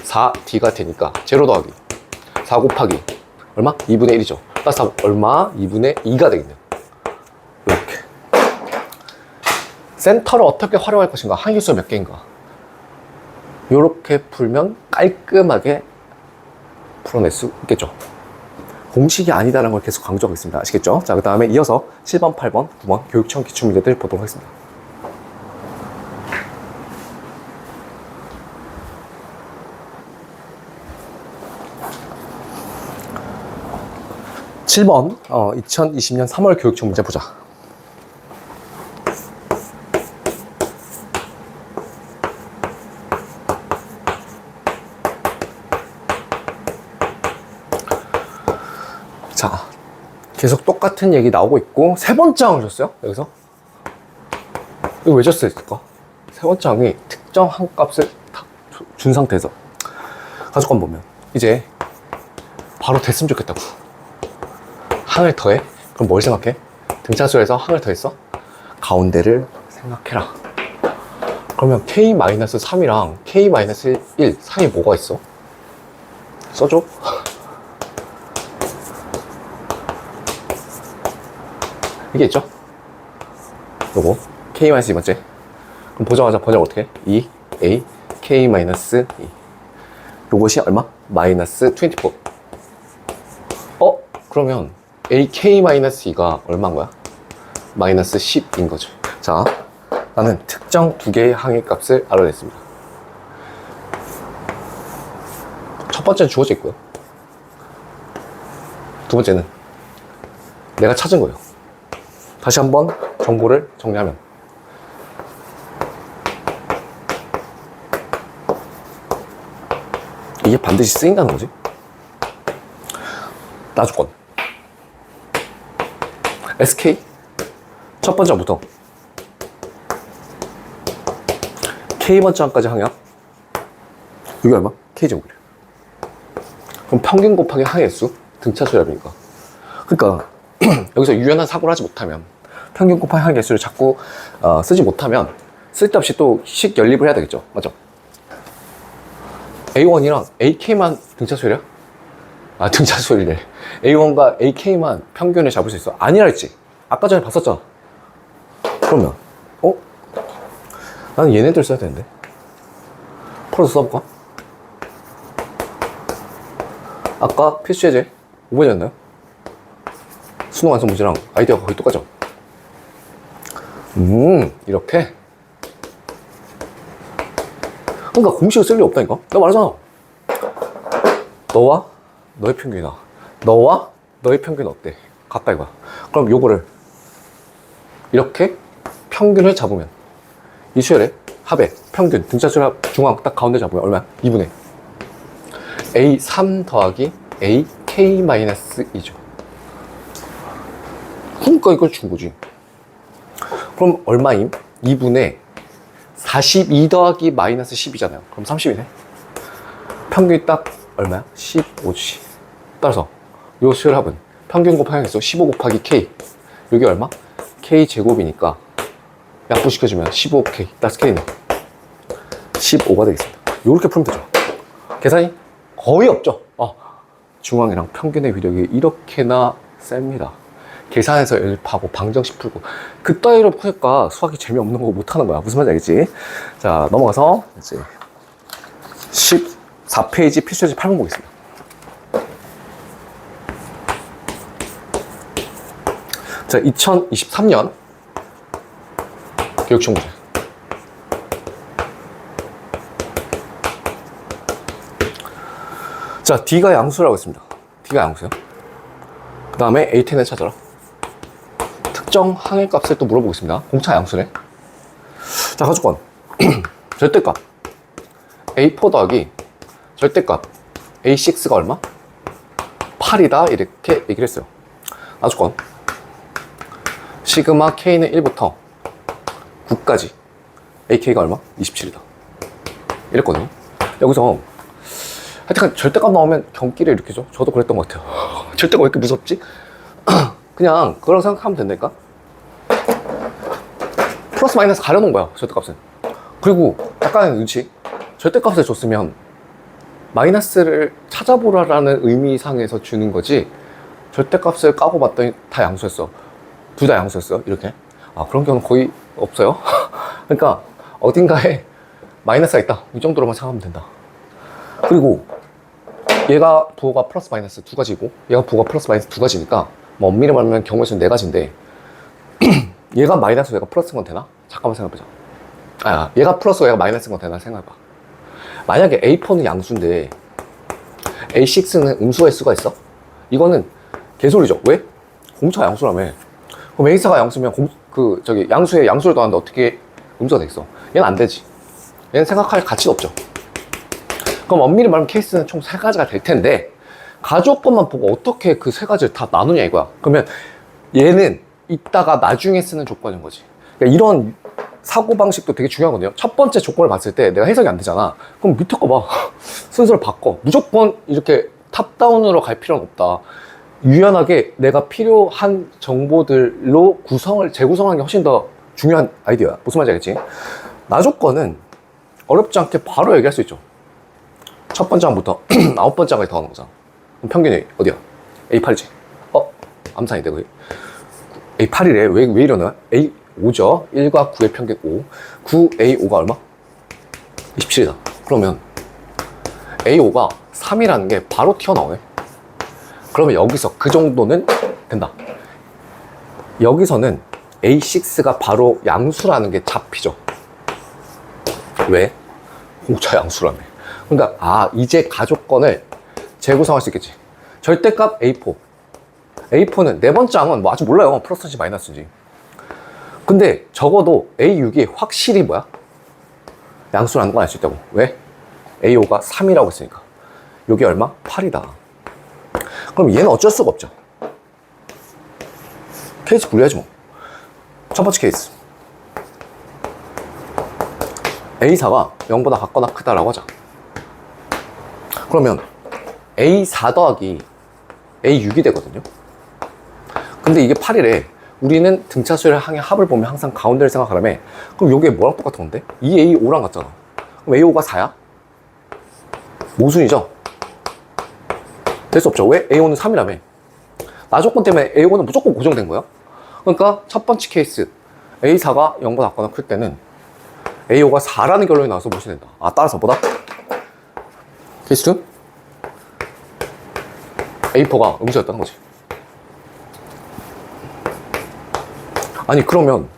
4D가 되니까 제로 더하기 4 곱하기 얼마? 2분의 1이죠. 따라서 얼마? 2분의 2가 되겠네요. 이렇게 센터를 어떻게 활용할 것인가, 항의수 몇 개인가, 이렇게 풀면 깔끔하게 풀어낼 수 있겠죠. 공식이 아니다라는 걸 계속 강조하고 있습니다. 아시겠죠? 자, 그 다음에 이어서 7번, 8번, 9번 교육청 기출문제들 보도록 하겠습니다. 7번 2020년 3월 교육청 문제 보자. 자, 계속 똑같은 얘기 나오고 있고, 세 번째 항을 줬어요. 여기서 이거 왜 줬을까? 세 번째 항이 특정 한 값을 다 준 상태에서 가족관 보면 이제 바로 됐으면 좋겠다고. 항을 더해? 그럼 뭘 생각해? 등차수에서 항을 더했어? 가운데를 생각해라. 그러면 K-3이랑 K-1 사이에 뭐가 있어? 써줘? 이게 있죠? 요거 K-2 맞지? 그럼 보자마자 번역 어떻게 해? 2A K-2 요것이 얼마? 마이너스 24. 그러면 AK-2가 얼마인 거야? 마이너스 10인 거죠. 자, 나는 특정 두 개의 항의 값을 알아냈습니다. 첫 번째는 주어져 있고요. 두 번째는 내가 찾은 거예요. 다시 한번 정보를 정리하면 이게 반드시 쓰인다는 거지. 나조건 SK 첫 번째 항부터 K 번째 항까지 항이야. 이게 얼마? K제곱이래요. 그럼 평균 곱하기 항의 수, 등차수랍니까? 그러니까 여기서 유연한 사고를 하지 못하면, 평균 곱하기 항의 수를 자꾸 쓰지 못하면 쓸데없이 또 식 연립을 해야 되겠죠. 맞죠? A1이랑 AK만 등차수율이야? 등차수율이래. A1과 AK만 평균을 잡을 수 있어. 아니라 했지. 아까 전에 봤었잖아. 그러면 나는 얘네들 써야 되는데. 풀어서 써볼까? 아까 필수 예제 5번이었나요? 수능 완성 문제랑 아이디어가 거의 똑같죠? 이렇게. 그러니까 공식을 쓸 리 없다니까? 내가 말하잖아. 너와 너의 평균이나 너와 너의 평균은 어때? 같다 이거야. 그럼 요거를 이렇게 평균을 잡으면 이 수열의 합의 평균 등차수열 합 중앙 딱 가운데 잡으면 얼마야? 2분의 A3 더하기 AK-2죠. 그러니까 이걸 준 거지. 그럼 얼마임? 2분의 42 더하기 마이너스 10이잖아요. 그럼 30이네. 평균이 딱 얼마야? 15지. 따라서 요 수열합은 평균 곱하기 항의 수 15 곱하기 K. 여기 얼마? K 제곱이니까 약분시켜주면 15K. 따라서 K는 15가 되겠습니다. 요렇게 풀면 되죠. 계산이 거의 없죠. 중앙이랑 평균의 위력이 이렇게나 셉니다. 계산해서 연습하고 방정식 풀고 그따위로 푸니까 수학이 재미없는 거 못하는 거야. 무슨 말인지 알겠지? 자, 넘어가서 이제 14페이지 필수예제 8번 보겠습니다. 자, 2023년 교육시험 문제. 자, D가 양수라고 했습니다. D가 양수요. 그 다음에 A10을 찾아라. 특정 항해값을 또 물어보겠습니다. 공차 양수네. 자, 가주권. 절대값 A4 더하기 절대값 A6가 얼마? 8이다 이렇게 얘기를 했어요. 가주권. 시그마 K는 1부터 9까지 AK가 얼마? 27이다 이랬거든요. 여기서 하여튼 절대값 나오면 경기를 이렇게 줘. 저도 그랬던 것 같아요. 절대값 왜 이렇게 무섭지? 그냥 그런 생각하면 된다니까. 플러스 마이너스 가려놓은 거야, 절대값은. 그리고 약간의 눈치. 절대값을 줬으면 마이너스를 찾아보라라는 의미상에서 주는 거지, 절대값을 까고 봤더니 다 양수였어, 둘 다 양수였어 이렇게. 아, 그런 경우는 거의 없어요. 그러니까 어딘가에 마이너스가 있다, 이 정도로만 생각하면 된다. 그리고 얘가 부호가 플러스 마이너스 두 가지고 얘가 부호가 플러스 마이너스 두 가지니까 뭐 엄밀히 말하면 경우의 수는 네 가지인데 얘가 마이너스 얘가 플러스인 건 되나? 잠깐만 생각해보자. 아, 얘가 플러스 얘가 마이너스인 건 되나 생각해봐. 만약에 A4는 양수인데 A6는 음수일 수가 있어? 이거는 개소리죠. 왜? 공차 양수라며. 그럼 A사가 양수면 양수에 양수를 더하는데 어떻게 음수가 돼 있어? 얘는 안 되지. 얘는 생각할 가치가 없죠. 그럼 엄밀히 말하면 케이스는 총 3가지가 될 텐데 가족것만 보고 어떻게 그 3가지를 다 나누냐 이거야. 그러면 얘는 이따가 나중에 쓰는 조건인 거지. 그러니까 이런 사고방식도 되게 중요하거든요. 첫 번째 조건을 봤을 때 내가 해석이 안 되잖아. 그럼 밑에 거 봐. 순서를 바꿔. 무조건 이렇게 탑다운으로 갈 필요는 없다. 유연하게 내가 필요한 정보들로 재구성하는 게 훨씬 더 중요한 아이디어야. 무슨 말인지 알겠지? 나조건은 어렵지 않게 바로 얘기할 수 있죠. 첫 번째 항부터 9번째 항까지 더하는 거잖아. 그럼 평균이 어디야? A8이지. 암산이 돼, 거의. A8이래. 왜 이러나? A5죠. 1과 9의 평균 5. 9A5가 얼마? 27이다. 그러면 A5가 3이라는 게 바로 튀어나오네. 그러면 여기서 그 정도는 된다. 여기서는 A6가 바로 양수라는 게 잡히죠. 왜? 공차 양수라며. 그러니까 이제 가족권을 재구성할 수 있겠지. 절대값 A4. A4는 네 번째 항은 뭐 아직 몰라요. 플러스인지 마이너스인지. 근데 적어도 A6이 확실히 뭐야? 양수라는 걸 알 수 있다고. 왜? A5가 3이라고 했으니까. 여기 얼마? 8이다. 그럼 얘는 어쩔 수가 없죠. 케이스 분리하지 뭐. 첫 번째 케이스. A4가 0보다 같거나 크다라고 하자. 그러면 A4 더하기 A6이 되거든요. 근데 이게 8이래. 우리는 등차수열 항의 합을 보면 항상 가운데를 생각하라며. 그럼 여기에 뭐랑 똑같은 건데? 이 A5랑 같잖아. 그럼 A5가 4야? 모순이죠? 될 수 없죠. 왜? A5는 3이라며. 나조건 때문에 A5는 무조건 고정된 거야. 그러니까 첫 번째 케이스 A4가 0보다 같거나 클 때는 A5가 4라는 결론이 나와서 무시된다. 따라서 뭐다? 케이스 2? A4가 음수였다는 거지. 아니 그러면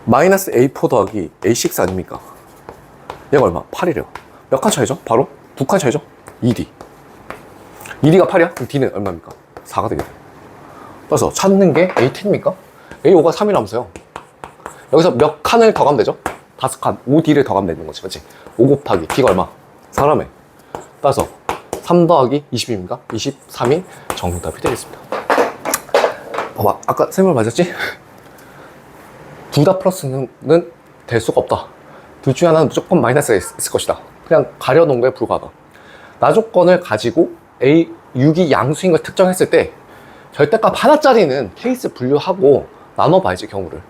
마이너스 A4 더하기 A6 아닙니까? 얘가 얼마? 8이래요. 몇 칸 차이죠? 바로 2칸 차이죠? 2D. 2D가 8이야? 그럼 D는 얼마입니까? 4가 되게 돼. 그래서 찾는 게 A10입니까? A5가 3이라면서요. 여기서 몇 칸을 더 가면 되죠? 5칸, 5D를 더 가면 되는 거지, 그렇지? 5 곱하기 D가 얼마? 4라며. 따라서 3 더하기 20입니까? 23이 정답이 되겠습니다. 봐봐, 아까 쌤말 맞았지? 둘 다 플러스는 될 수가 없다. 둘 중에 하나는 무조건 마이너스가 있을 것이다. 그냥 가려놓은 거에 불과하다. 나조건을 가지고 A6이 양수인 걸 특정했을 때 절대값 하나짜리는 케이스 분류하고 나눠봐야지, 경우를.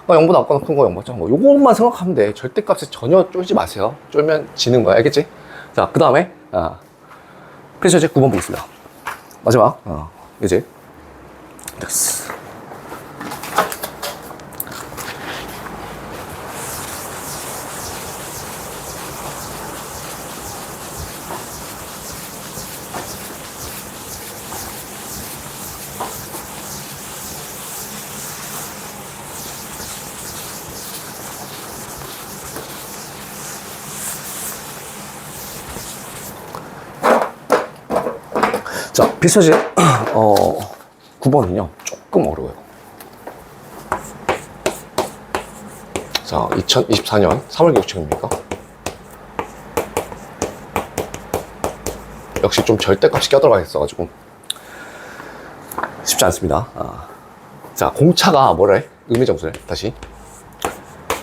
그러니까 0보다 작거나 큰 거 0보다 작은 거, 요것만 생각하면 돼. 절대값에 전혀 쫄지 마세요. 쫄면 지는 거야, 알겠지? 자, 그 다음에 필수예제 9번 보겠습니다. 마지막 이제 됐어. 자, 필수지 9번은요 조금 어려워요. 자, 2024년 3월 교육책입니까? 역시 좀 절대값이 껴들어가 있어가지고 쉽지 않습니다. 자, 공차가 뭐래? 음의정수래. 다시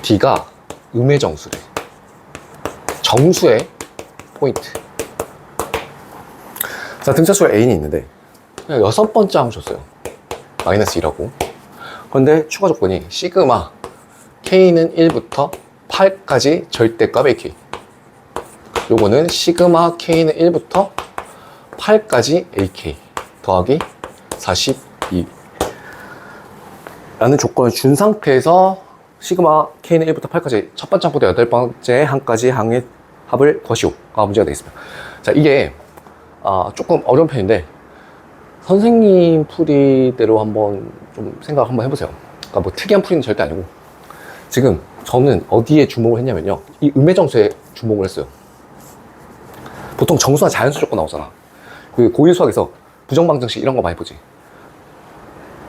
D가 음의정수래. 정수의 포인트. 자, 등차수가 N이 있는데 그냥 6번째 항 줬어요. 마이너스 2라고. 그런데 추가 조건이 시그마 K는 1부터 8까지 절대값 AK. 요거는 시그마 K는 1부터 8까지 AK 더하기 42 라는 조건을 준 상태에서 시그마 K는 1부터 8까지 첫 번째 항부터 8번째 항까지 항의 합을 구하시오가 문제가 되겠습니다. 자, 이게 조금 어려운 편인데 선생님 풀이대로 한번 좀 생각 한번 해보세요. 그러니까 뭐 특이한 풀이는 절대 아니고 지금 저는 어디에 주목을 했냐면요, 이 음의정수에 주목을 했어요. 보통 정수나 자연수 조건 나오잖아. 그 고1 수학에서 부정방정식 이런 거 많이 보지.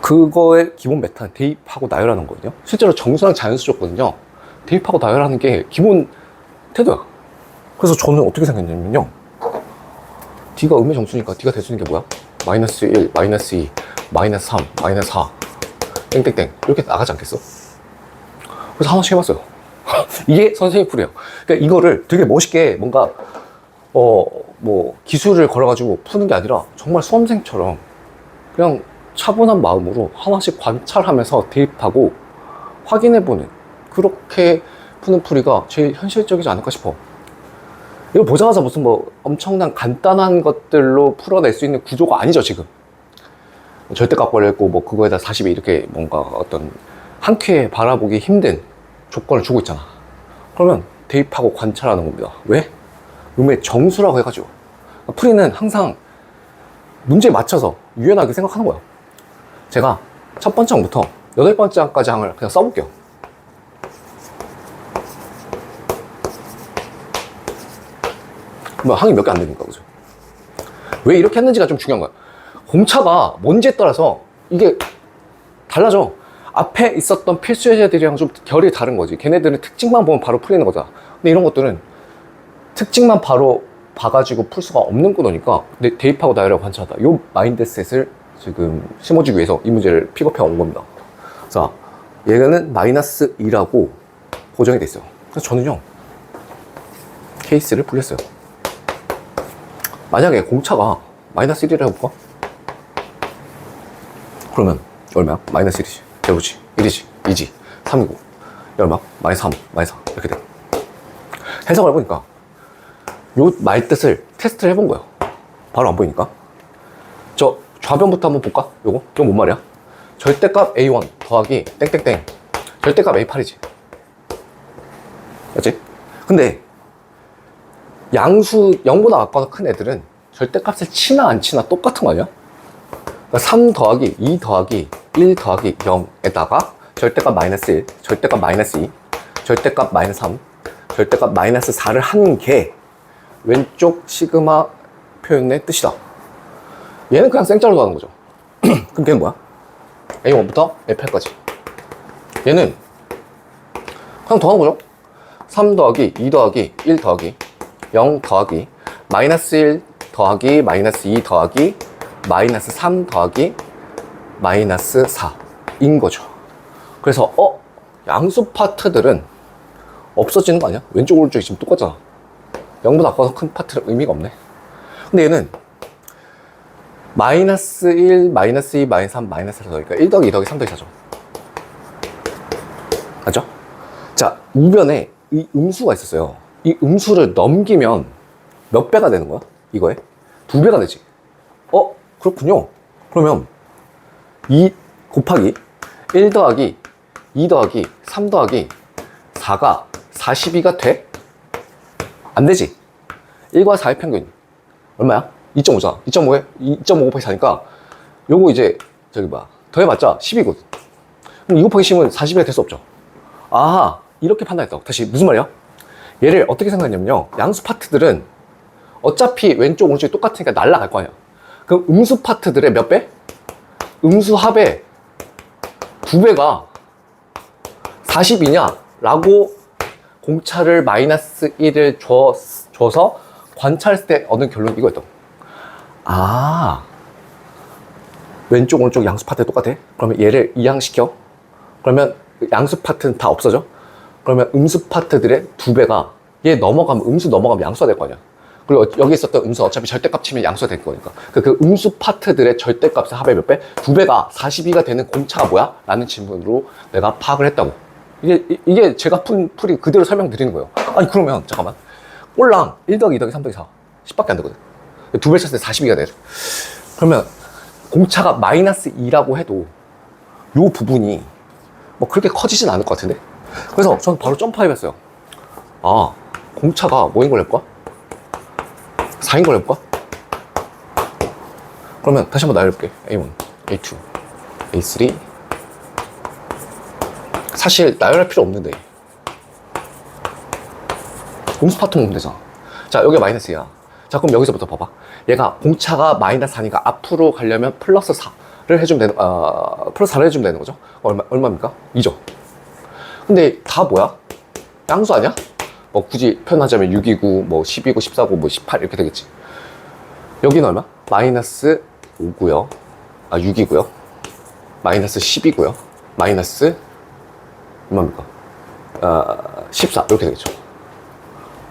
그거의 기본 메타는 대입하고 나열하는 거거든요. 실제로 정수랑 자연수 조건은요 대입하고 나열하는 게 기본 태도야. 그래서 저는 어떻게 생각했냐면요, D가 음의 정수니까 D가 될 수 있는 게 뭐야? 마이너스 1, 마이너스 2, 마이너스 3, 마이너스 4 땡땡땡 이렇게 나가지 않겠어? 그래서 하나씩 해봤어요. 이게 선생님 풀이에요. 그러니까 이거를 되게 멋있게 뭔가 뭐 기술을 걸어가지고 푸는 게 아니라 정말 수험생처럼 그냥 차분한 마음으로 하나씩 관찰하면서 대입하고 확인해보는, 그렇게 푸는 풀이가 제일 현실적이지 않을까 싶어. 이거 보자마자 무슨 뭐 엄청난 간단한 것들로 풀어낼 수 있는 구조가 아니죠, 지금. 절대값 걸려있고 뭐 그거에다 42 이렇게 뭔가 어떤 한 큐에 바라보기 힘든 조건을 주고 있잖아. 그러면 대입하고 관찰하는 겁니다. 왜? 음의 정수라고 해가지고. 풀이는 항상 문제에 맞춰서 유연하게 생각하는 거야. 제가 첫 번째 항부터 8번째 항까지 항을 그냥 써볼게요. 뭐 항이 몇 개 안 되니까, 그죠? 왜 이렇게 했는지가 좀 중요한 거야. 공차가 뭔지에 따라서 이게 달라져. 앞에 있었던 필수 예제들이랑 좀 결이 다른 거지. 걔네들은 특징만 보면 바로 풀리는 거잖아. 근데 이런 것들은 특징만 바로 봐가지고 풀 수가 없는 거니까 대입하고 나열하고 관찰하다. 요 마인드셋을 지금 심어주기 위해서 이 문제를 픽업해 온 겁니다. 자, 얘는 마이너스 2라고 고정이 돼 있어요. 그래서 저는요 케이스를 풀렸어요. 만약에 공차가 마이너스 1이라고 해볼까? 그러면 얼마야? 마이너스 1이지, 배우지, 1이지, 2지, 3이고 얼마? 마이너스 3, 마이너스 4 이렇게 돼. 해석을 해보니까 요 말뜻을 테스트를 해본 거예요. 바로 안 보이니까. 저 좌변부터 한번 볼까? 이거 뭔 말이야? 절대값 A1 더하기 땡땡땡 절대값 A8이지. 맞지? 근데 양수 0보다 작거나 큰 애들은 절대값을 치나 안 치나 똑같은 거 아니야? 그러니까 3 더하기 2 더하기 1 더하기 0에다가 절대값 마이너스 1, 절대값 마이너스 2, 절대값 마이너스 3, 절대값 마이너스 4를 한 게 왼쪽 시그마 표현의 뜻이다. 얘는 그냥 생짜로 가는 거죠. 그럼 걔는 뭐야? A1부터 A8까지. 얘는 그냥 더하는 거죠. 3 더하기 2 더하기 1 더하기 0 더하기 마이너스 1 더하기 마이너스 2 더하기 마이너스 3 더하기 마이너스 4인 거죠. 그래서 양수 파트들은 없어지는 거 아니야? 왼쪽 오른쪽이 지금 똑같잖아. 0보다 작거나 큰 파트는 의미가 없네. 근데 얘는 마이너스 1, 마이너스 2, 마이너스 3, 마이너스 4 더하니까 1 더하기 2 더하기 3 더하기 4죠. 맞죠? 자, 우변에 이 음수가 있었어요. 이 음수를 넘기면 몇 배가 되는 거야? 이거에? 2배가 되지. 그렇군요. 그러면 이 곱하기 1 더하기 2 더하기 3 더하기 4가 42가 돼? 안 되지. 1과 4의 평균 얼마야? 2.5잖아. 2.5에 2.5 곱하기 4니까 요거 이제 저기 뭐야 더해봤자 10이거든. 그럼 2 곱하기 10은 40이가 될 수 없죠. 아, 이렇게 판단했다고. 다시 무슨 말이야? 얘를 어떻게 생각했냐면요, 양수 파트들은 어차피 왼쪽 오른쪽이 똑같으니까 날아갈 거 아니야. 그럼 음수 파트들의 몇 배? 음수 합의 2배가 40이냐? 라고 공차를 마이너스 1을 줘서 관찰했을 때 얻은 결론이 이거였다고. 아, 왼쪽 오른쪽 양수 파트 똑같아? 그러면 얘를 이항시켜. 그러면 양수 파트는 다 없어져. 그러면 음수 파트들의 2배가 얘 넘어가면, 음수 넘어가면 양수가 될 거 아니야. 그리고 여기 있었던 음수 어차피 절대값 치면 양수가 될 거니까. 그 음수 파트들의 절대값의 합의 몇 배? 2배가 42가 되는 공차가 뭐야? 라는 질문으로 내가 파악을 했다고. 이게 제가 푼 풀이 그대로 설명드리는 거예요. 아니, 그러면 잠깐만. 꼴랑 1 더하기 2 더하기 3 더하기 4 10밖에 안 되거든. 2배 쳤을 때 42가 돼. 그러면 공차가 마이너스 2라고 해도 요 부분이 뭐 그렇게 커지진 않을 것 같은데. 그래서 저는 바로 점프하이브 했어요. 아, 공차가 뭐인 걸 해볼까? 4인 걸 해볼까? 그러면 다시 한번 나열해볼게. A1, A2, A3. 사실 나열할 필요 없는데 음수 파트 보면 되잖아. 자, 여기가 마이너스 2야. 자, 그럼 여기서부터 봐봐. 얘가 공차가 마이너스 4니까 앞으로 가려면 플러스 4를 해주면 되는, 플러스 4를 해주면 되는 거죠. 얼마입니까? 2죠. 근데 다 뭐야? 양수 아니야? 뭐 굳이 표현하자면 6이고 뭐 10이고 14고 뭐 18 이렇게 되겠지. 여기는 얼마? 마이너스 5고요. 아, 6이고요. 마이너스 10이고요. 마이너스 얼마입니까? 14 이렇게 되겠죠.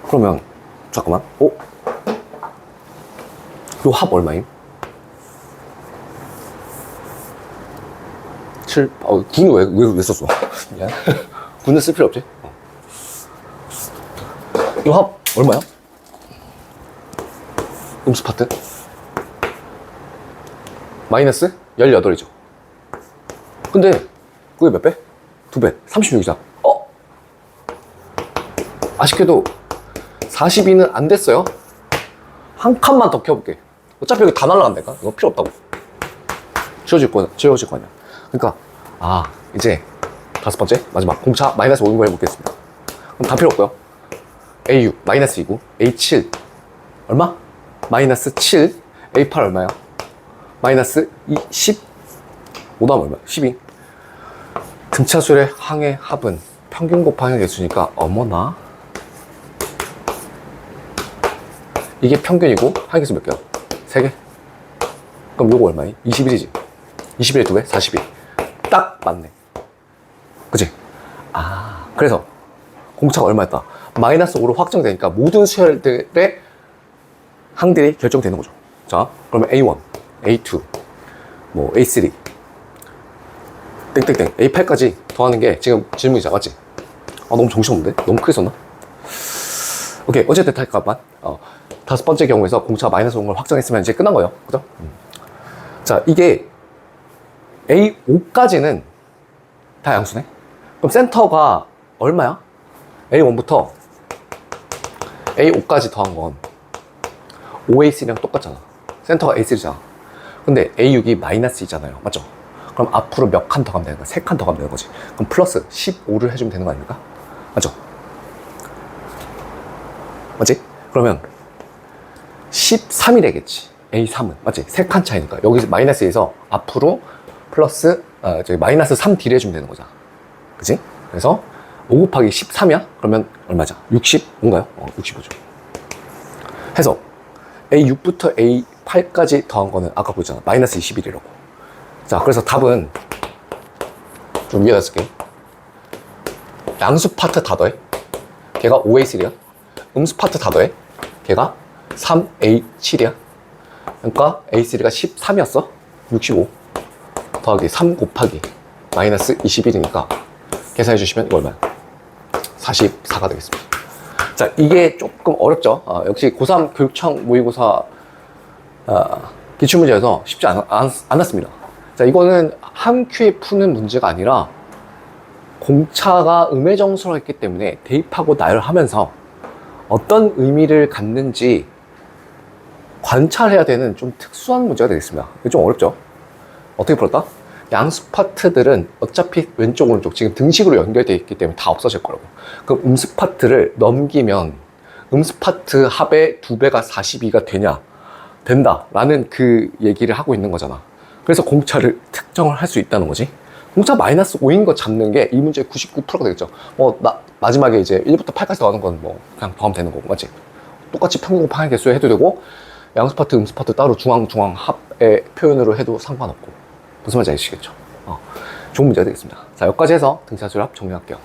그러면 잠깐만. 요 합 얼마임? 7, 9는 왜 썼어? 미안. 9는 쓸 필요 없지? 요 합 얼마야? 음수 파트? 마이너스 18이죠. 근데 그게 몇 배? 2배. 36이잖아. 아쉽게도 42는 안 됐어요. 한 칸만 더 켜볼게. 어차피 여기 다 날라간다니까? 이거 필요 없다고. 지워질 거 아니야. 그러니까, 이제 5번째, 마지막. 공차 마이너스 5인 거 해보겠습니다. 그럼 다 필요 없고요. A6, 마이너스 2고, A7, 얼마? 마이너스 7. A8 얼마야? 마이너스 10. 5다음 얼마야? 12. 등차술의 항의 합은 평균 곱하기 개수니까, 어머나. 이게 평균이고, 항의수 몇 개야? 3개? 그럼 요거 얼마니? 21이지. 21에 2배? 42. 딱 맞네. 그치? 그래서 공차가 얼마였다? 마이너스 5로 확정되니까 모든 수열들의 항들이 결정되는 거죠. 자, 그러면 A1, A2, 뭐 A3, 땡땡땡, A8까지 더하는 게 지금 질문이잖아, 맞지? 너무 정신없는데? 너무 크게 썼나? 오케이, 어쨌든 잠깐만. 5번째 경우에서 공차가 마이너스 5를 확정했으면 이제 끝난 거예요. 그죠? 자, 이게 A5까지는 다 양수네? 그럼 센터가 얼마야? A1부터 A5까지 더한 건 5A3랑 똑같잖아. 센터가 A3잖아. 근데 A6이 마이너스 2잖아요. 맞죠? 그럼 앞으로 몇 칸 더 가면 되는 거야? 3칸 더 가면 되는 거지. 그럼 플러스 15를 해주면 되는 거 아닙니까? 맞죠? 맞지? 그러면 13이 되겠지. A3은. 맞지? 3칸 차이니까. 여기서 마이너스에서 앞으로 플러스, 마이너스 3D를 해주면 되는 거잖아. 그치? 그래서 5 곱하기 13이야? 그러면 얼마죠? 65인가요? 65죠. 해서 A6부터 A8까지 더한 거는 아까 보였잖아. 마이너스 21이라고. 자, 그래서 답은 좀 위에다 쓸게. 양수 파트 다 더해. 걔가 5A3야. 음수 파트 다 더해. 걔가 3A7이야. 그러니까 A3가 13이었어. 65 더하기 3 곱하기 마이너스 21이니까 계산해 주시면 이거 얼마야? 44가 되겠습니다. 자, 이게 조금 어렵죠. 역시 고3 교육청 모의고사 기출문제에서 쉽지 않았습니다. 자, 이거는 한 큐에 푸는 문제가 아니라 공차가 음해정수라고 했기 때문에 대입하고 나열하면서 어떤 의미를 갖는지 관찰해야 되는 좀 특수한 문제가 되겠습니다. 이게 좀 어렵죠? 어떻게 풀었다? 양수 파트들은 어차피 왼쪽 오른쪽 지금 등식으로 연결되어 있기 때문에 다 없어질 거라고. 그럼 음수 파트를 넘기면 음수 파트 합의 2배가 42가 되냐? 된다 라는 그 얘기를 하고 있는 거잖아. 그래서 공차를 특정을 할 수 있다는 거지. 공차 마이너스 5인 거 잡는 게 이 문제의 99%가 되겠죠. 마지막에 이제 1부터 8까지 더하는 건 뭐 그냥 더하면 되는 거고, 맞지? 똑같이 평균 곱하기 개수 해도 되고, 양수 파트, 음수 파트 따로 중앙 합의 표현으로 해도 상관없고. 무슨 말인지 아시겠죠? 좋은 문제가 되겠습니다. 자, 여기까지 해서 등차 수열합 정리할게요.